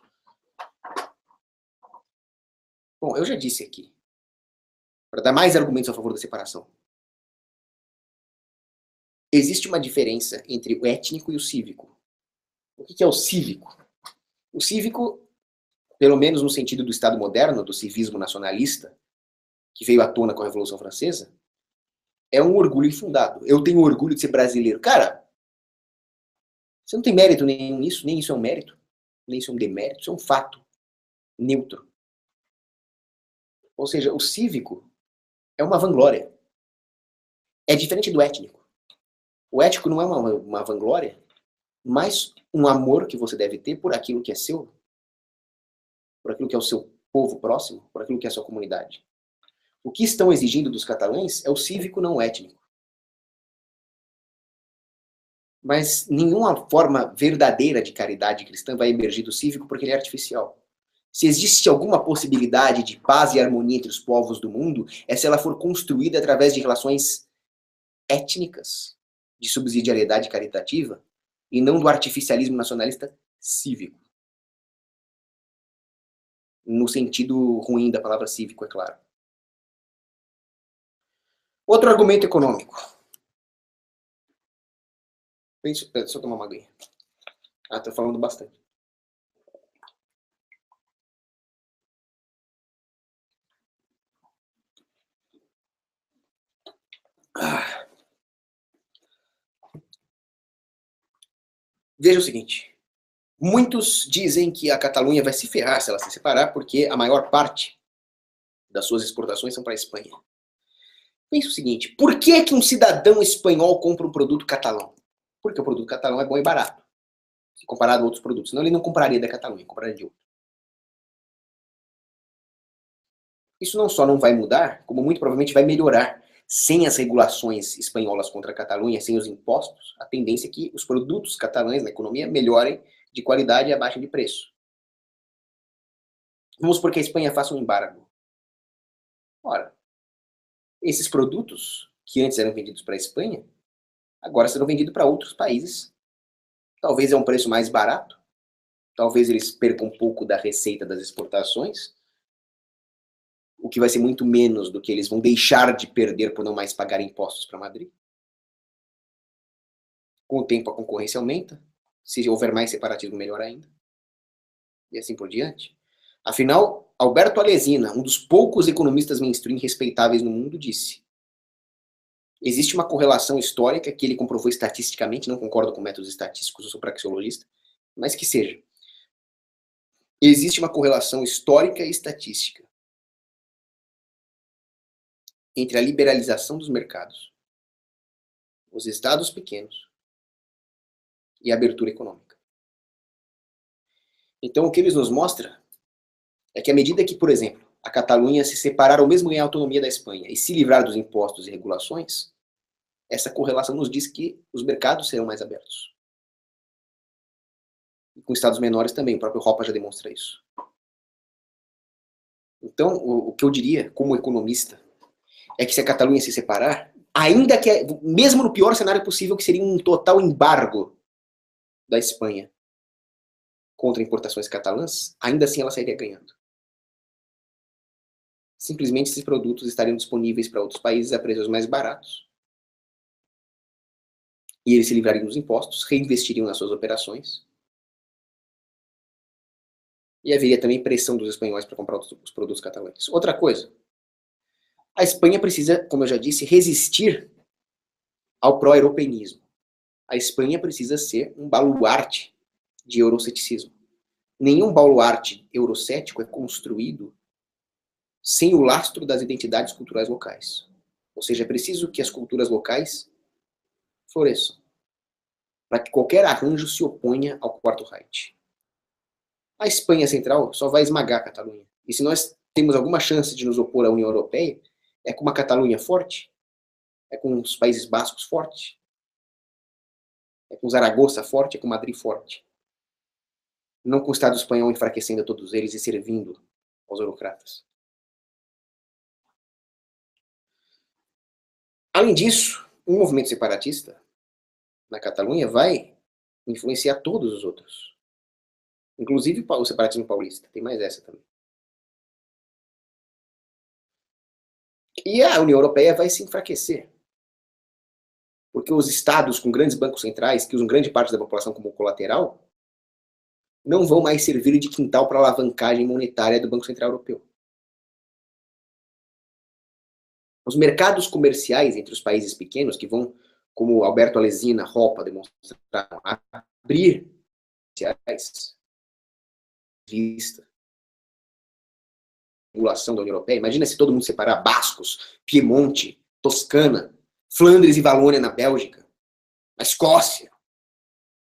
Bom, eu já disse aqui, para dar mais argumentos a favor da separação. Existe uma diferença entre o étnico e o cívico. O que é o cívico? O cívico, pelo menos no sentido do Estado moderno, do civismo nacionalista, que veio à tona com a Revolução Francesa, é um orgulho infundado. Eu tenho orgulho de ser brasileiro. Cara, você não tem mérito nenhum nisso, nem isso é um mérito, nem isso é um demérito, isso é um fato neutro. Ou seja, o cívico é uma vanglória. É diferente do étnico. O ético não é uma vanglória, mas um amor que você deve ter por aquilo que é seu, por aquilo que é o seu povo próximo, por aquilo que é a sua comunidade. O que estão exigindo dos catalães é o cívico, não o étnico. Mas nenhuma forma verdadeira de caridade cristã vai emergir do cívico porque ele é artificial. Se existe alguma possibilidade de paz e harmonia entre os povos do mundo, é se ela for construída através de relações étnicas, de subsidiariedade caritativa, e não do artificialismo nacionalista cívico. No sentido ruim da palavra cívico, é claro. Outro argumento econômico. Deixa eu tomar uma aguinha. Tô falando bastante. Veja o seguinte. Muitos dizem que a Catalunha vai se ferrar se ela se separar, porque a maior parte das suas exportações são para a Espanha. Pensa o seguinte, por que que um cidadão espanhol compra um produto catalão? Porque o produto catalão é bom e barato, se comparado a outros produtos. Senão ele não compraria da Catalunha, compraria de outro. Isso não só não vai mudar, como muito provavelmente vai melhorar. Sem as regulações espanholas contra a Catalunha, sem os impostos, a tendência é que os produtos catalães na economia melhorem de qualidade e abaixem de preço. Vamos supor que a Espanha faça um embargo. Ora, esses produtos que antes eram vendidos para a Espanha, agora serão vendidos para outros países. Talvez é um preço mais barato, talvez eles percam um pouco da receita das exportações, o que vai ser muito menos do que eles vão deixar de perder por não mais pagar impostos para Madrid. Com o tempo a concorrência aumenta, se houver mais separatismo, melhor ainda. E assim por diante. Afinal, Alberto Alesina, um dos poucos economistas mainstream respeitáveis no mundo, disse: existe uma correlação histórica que ele comprovou estatisticamente, não concordo com métodos estatísticos, eu sou praxeologista, mas que seja. Existe uma correlação histórica e estatística entre a liberalização dos mercados, os estados pequenos e a abertura econômica. Então, o que eles nos mostram é que à medida que, por exemplo, a Catalunha se separar ou mesmo ganhar a autonomia da Espanha e se livrar dos impostos e regulações, essa correlação nos diz que os mercados serão mais abertos. E com estados menores também, o próprio Hoppe já demonstra isso. Então, o que eu diria, como economista, é que se a Catalunha se separar, ainda que, mesmo no pior cenário possível, que seria um total embargo da Espanha contra importações catalãs, ainda assim ela sairia ganhando. Simplesmente esses produtos estariam disponíveis para outros países a preços mais baratos. E eles se livrariam dos impostos, reinvestiriam nas suas operações. E haveria também pressão dos espanhóis para comprar os produtos catalães. Outra coisa, a Espanha precisa, como eu já disse, resistir ao pró-europeísmo. A Espanha precisa ser um baluarte de euroceticismo. Nenhum baluarte eurocético é construído sem o lastro das identidades culturais locais. Ou seja, é preciso que as culturas locais floresçam, para que qualquer arranjo se oponha ao Quarto Reich. A Espanha Central só vai esmagar a Catalunha. E se nós temos alguma chance de nos opor à União Europeia, é com uma Catalunha forte, é com os Países Bascos forte, é com Zaragoza forte, é com Madrid forte. Não com o Estado espanhol enfraquecendo a todos eles e servindo aos eurocratas. Além disso, um movimento separatista na Catalunha vai influenciar todos os outros. Inclusive o separatismo paulista. Tem mais essa também. E a União Europeia vai se enfraquecer. Porque os estados com grandes bancos centrais, que usam grande parte da população como colateral, não vão mais servir de quintal para a alavancagem monetária do Banco Central Europeu. Os mercados comerciais entre os países pequenos, que vão, como Alberto Alesina, Hoppe demonstraram, abrir comerciais, vista, regulação da União Europeia. Imagina se todo mundo separar Bascos, Piemonte, Toscana, Flandres e Valônia na Bélgica, a Escócia.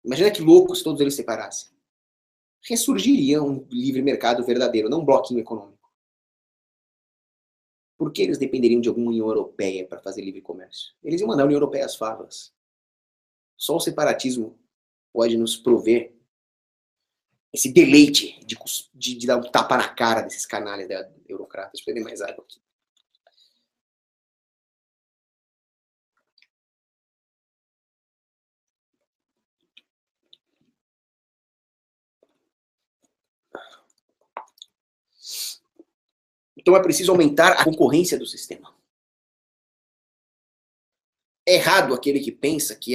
Imagina que louco se todos eles separassem. Ressurgiria um livre mercado verdadeiro, não um bloquinho econômico. Por que eles dependeriam de alguma União Europeia para fazer livre comércio? Eles iam mandar a União Europeia às favas. Só o separatismo pode nos prover esse deleite de dar um tapa na cara desses canalhas eurocratas. Deixa eu beber mais água aqui. Então é preciso aumentar a concorrência do sistema. É errado aquele que pensa que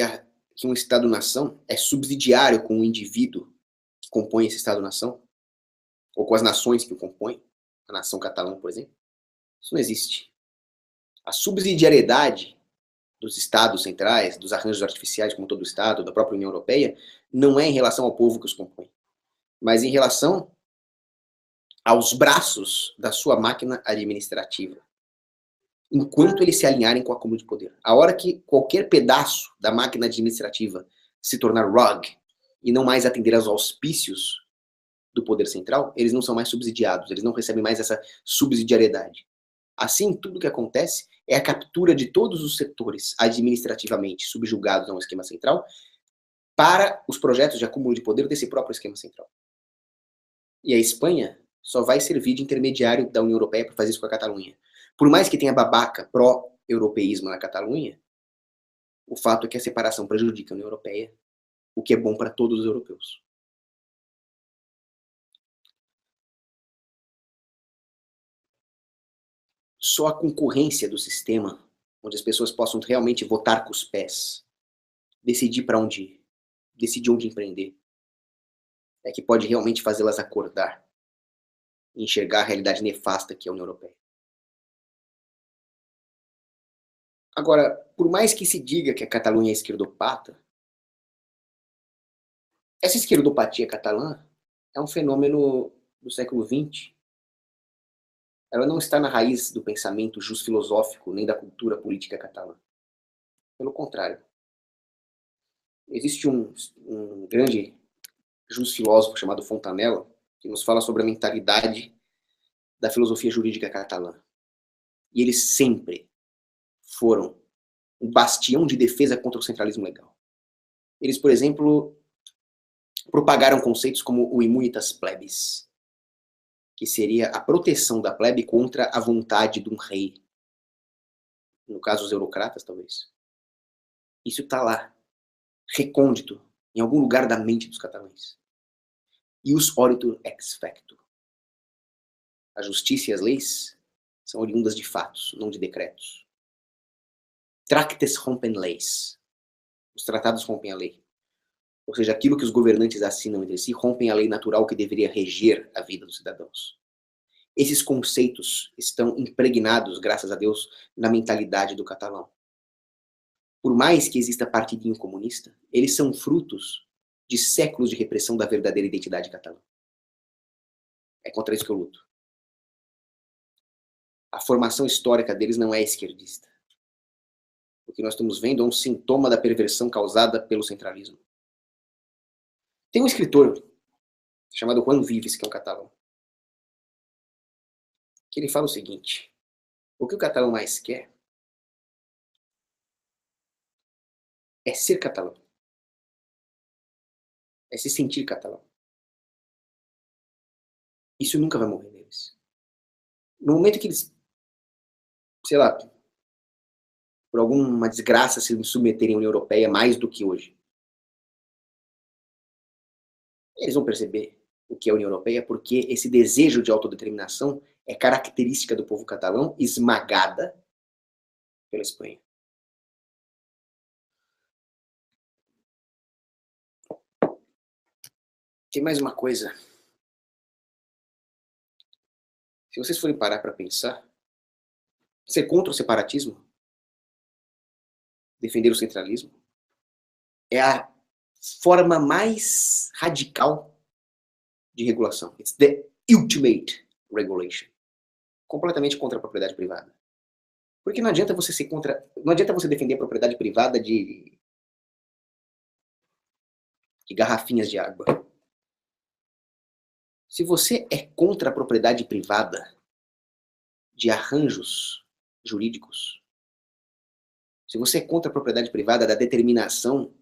um Estado-nação é subsidiário com o indivíduo que compõe esse Estado-nação, ou com as nações que o compõem, a nação catalã, por exemplo. Isso não existe. A subsidiariedade dos Estados centrais, dos arranjos artificiais, como todo o Estado, da própria União Europeia, não é em relação ao povo que os compõe, mas em relação aos braços da sua máquina administrativa. enquanto eles se alinharem com o acúmulo de poder. A hora que qualquer pedaço da máquina administrativa se tornar rogue e não mais atender aos auspícios do poder central, eles não são mais subsidiados, eles não recebem mais essa subsidiariedade. Assim, tudo que acontece é a captura de todos os setores administrativamente subjugados a um esquema central para os projetos de acúmulo de poder desse próprio esquema central. E a Espanha só vai servir de intermediário da União Europeia para fazer isso com a Catalunha. Por mais que tenha babaca pró-europeísmo na Catalunha, o fato é que a separação prejudica a União Europeia, o que é bom para todos os europeus. Só a concorrência do sistema, onde as pessoas possam realmente votar com os pés, decidir para onde ir, decidir onde empreender, é que pode realmente fazê-las acordar e enxergar a realidade nefasta que é a União Europeia. Agora, por mais que se diga que a Catalunha é esquerdopata, essa esquerdopatia catalã é um fenômeno do século XX. Ela não está na raiz do pensamento jus-filosófico nem da cultura política catalã. Pelo contrário. Existe um grande jus-filósofo chamado Fontanella que nos fala sobre a mentalidade da filosofia jurídica catalã. E eles sempre foram um bastião de defesa contra o centralismo legal. Eles, por exemplo, propagaram conceitos como o immunitas plebis, que seria a proteção da plebe contra a vontade de um rei. No caso, os eurocratas, talvez. Isso está lá, recôndito, em algum lugar da mente dos catalães. Ius oritur ex facto. A justiça e as leis são oriundas de fatos, não de decretos. Tractes rompem leis. Os tratados rompem a lei. Ou seja, aquilo que os governantes assinam entre si rompem a lei natural que deveria reger a vida dos cidadãos. Esses conceitos estão impregnados, graças a Deus, na mentalidade do catalão. Por mais que exista partidinho comunista, eles são frutos de séculos de repressão da verdadeira identidade catalã. É contra isso que eu luto. A formação histórica deles não é esquerdista. O que nós estamos vendo é um sintoma da perversão causada pelo centralismo. Tem um escritor chamado Juan Vives, que é um catalão, que ele fala o seguinte: o que o catalão mais quer é ser catalão. É se sentir catalão. Isso nunca vai morrer neles. No momento que eles, sei lá, por alguma desgraça se submeterem à União Europeia mais do que hoje, eles vão perceber o que é a União Europeia, porque esse desejo de autodeterminação é característica do povo catalão, esmagada pela Espanha. Tem mais uma coisa. Se vocês forem parar para pensar, ser contra o separatismo, defender o centralismo, é a forma mais radical de regulação. It's the ultimate regulation. Completamente contra a propriedade privada. Porque não adianta você ser contra, não adianta você defender a propriedade privada de garrafinhas de água. Se você é contra a propriedade privada de arranjos jurídicos, se você é contra a propriedade privada da determinação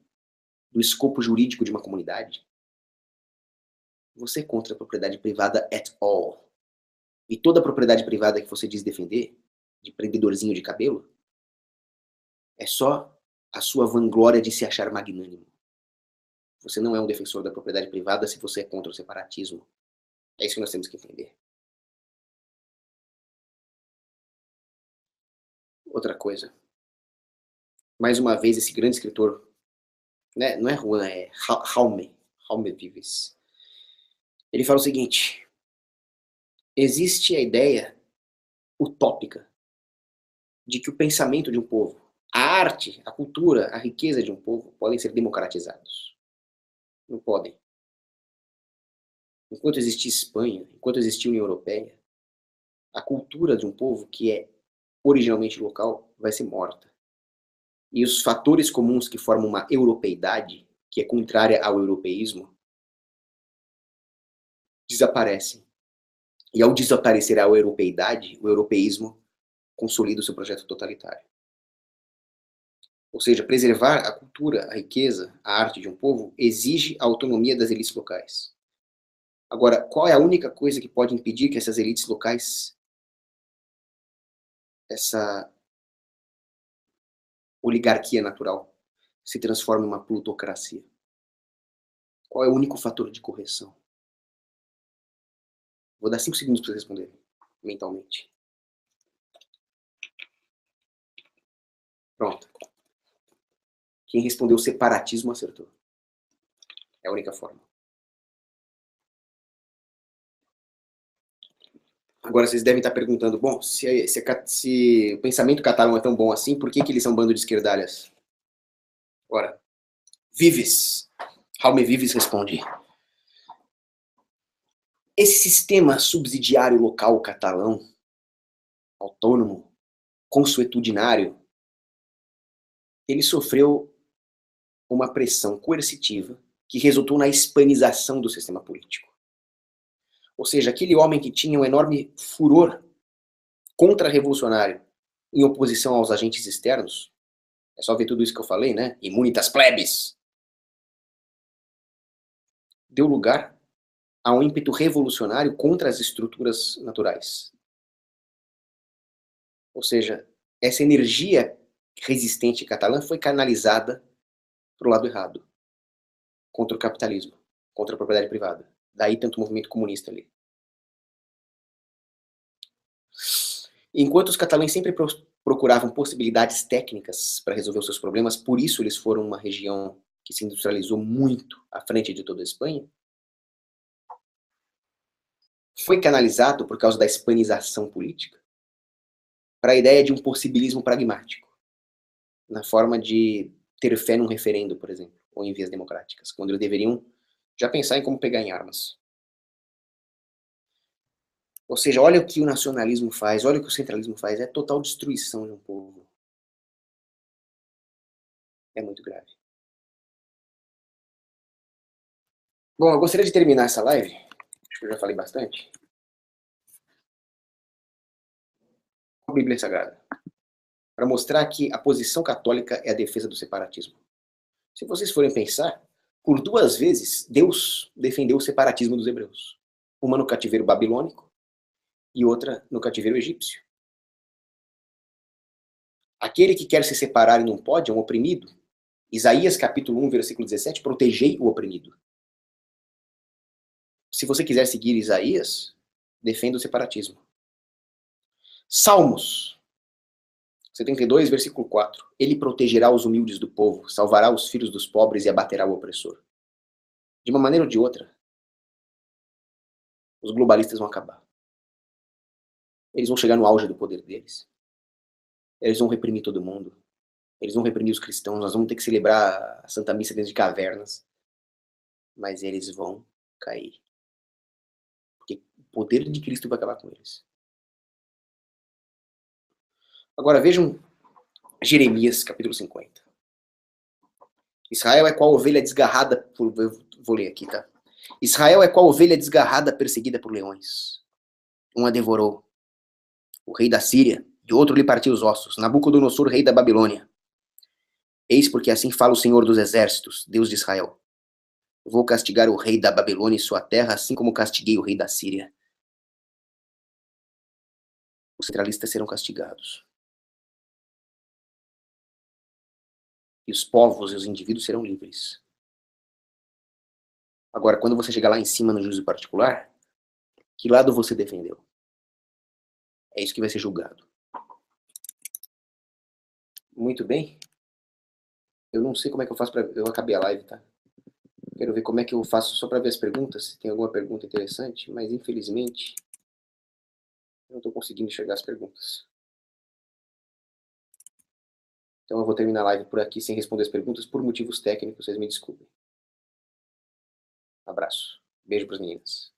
do escopo jurídico de uma comunidade, você é contra a propriedade privada at all. E toda a propriedade privada que você diz defender, de prendedorzinho de cabelo, é só a sua vanglória de se achar magnânimo. Você não é um defensor da propriedade privada se você é contra o separatismo. É isso que nós temos que entender. Outra coisa. Mais uma vez, esse grande escritor, né, não é Juan, é Jaume Vives. Ele fala o seguinte: existe a ideia utópica de que o pensamento de um povo, a arte, a cultura, a riqueza de um povo podem ser democratizados. Não podem. Enquanto existir Espanha, enquanto existir União Europeia, a cultura de um povo, que é originalmente local, vai ser morta. E os fatores comuns que formam uma europeidade, que é contrária ao europeísmo, desaparecem. E ao desaparecer a europeidade, o europeísmo consolida o seu projeto totalitário. Ou seja, preservar a cultura, a riqueza, a arte de um povo exige a autonomia das elites locais. Agora, qual é a única coisa que pode impedir que essas elites locais, essa oligarquia natural, se transforme em uma plutocracia? Qual é o único fator de correção? Vou dar 5 segundos para vocês responderem, mentalmente. Pronto. Quem respondeu separatismo acertou. É a única forma. Agora vocês devem estar perguntando, bom, se o pensamento catalão é tão bom assim, por que eles são um bando de esquerdalhas? Ora, Vives. Jaume Vives responde. Esse sistema subsidiário local catalão, autônomo, consuetudinário, ele sofreu uma pressão coercitiva que resultou na hispanização do sistema político. Ou seja, aquele homem que tinha um enorme furor contra-revolucionário em oposição aos agentes externos, é só ver tudo isso que eu falei, né? Immunitas plebis. Deu lugar a um ímpeto revolucionário contra as estruturas naturais. Ou seja, essa energia resistente catalã foi canalizada para o lado errado, contra o capitalismo, contra a propriedade privada. Daí tanto movimento comunista ali. Enquanto os catalães sempre procuravam possibilidades técnicas para resolver os seus problemas, por isso eles foram uma região que se industrializou muito à frente de toda a Espanha, foi canalizado, por causa da hispanização política, para a ideia de um possibilismo pragmático, na forma de ter fé num referendo, por exemplo, ou em vias democráticas, quando eles deveriam já pensar em como pegar em armas. Ou seja, olha o que o nacionalismo faz, olha o que o centralismo faz, é total destruição de um povo. É muito grave. Bom, eu gostaria de terminar essa live, acho que eu já falei bastante, com a Bíblia Sagrada, para mostrar que a posição católica é a defesa do separatismo. Se vocês forem pensar, por 2 vezes Deus defendeu o separatismo dos hebreus. Uma no cativeiro babilônico e outra no cativeiro egípcio. Aquele que quer se separar e não pode é um oprimido. Isaías capítulo 1, versículo 17, protegei o oprimido. Se você quiser seguir Isaías, defenda o separatismo. Salmos 72, versículo 4. Ele protegerá os humildes do povo, salvará os filhos dos pobres e abaterá o opressor. De uma maneira ou de outra, os globalistas vão acabar. Eles vão chegar no auge do poder deles. Eles vão reprimir todo mundo. Eles vão reprimir os cristãos. Nós vamos ter que celebrar a Santa Missa dentro de cavernas. Mas eles vão cair. Porque o poder de Cristo vai acabar com eles. Agora vejam Jeremias, capítulo 50. Israel é qual ovelha desgarrada por... Vou ler aqui, tá? Israel é qual ovelha desgarrada, perseguida por leões. Um a devorou, o rei da Síria, e outro lhe partiu os ossos, Nabucodonosor, rei da Babilônia. Eis porque assim fala o Senhor dos Exércitos, Deus de Israel. Vou castigar o rei da Babilônia e sua terra, assim como castiguei o rei da Síria. Os centralistas serão castigados. E os povos e os indivíduos serão livres. Agora, quando você chegar lá em cima no juízo particular, que lado você defendeu? É isso que vai ser julgado. Muito bem. Eu não sei como é que eu faço para... Eu acabei a live, tá? Quero ver como é que eu faço só para ver as perguntas, se tem alguma pergunta interessante, mas infelizmente eu não estou conseguindo enxergar as perguntas. Então eu vou terminar a live por aqui sem responder as perguntas por motivos técnicos, vocês me desculpem. Abraço. Beijo para as meninas.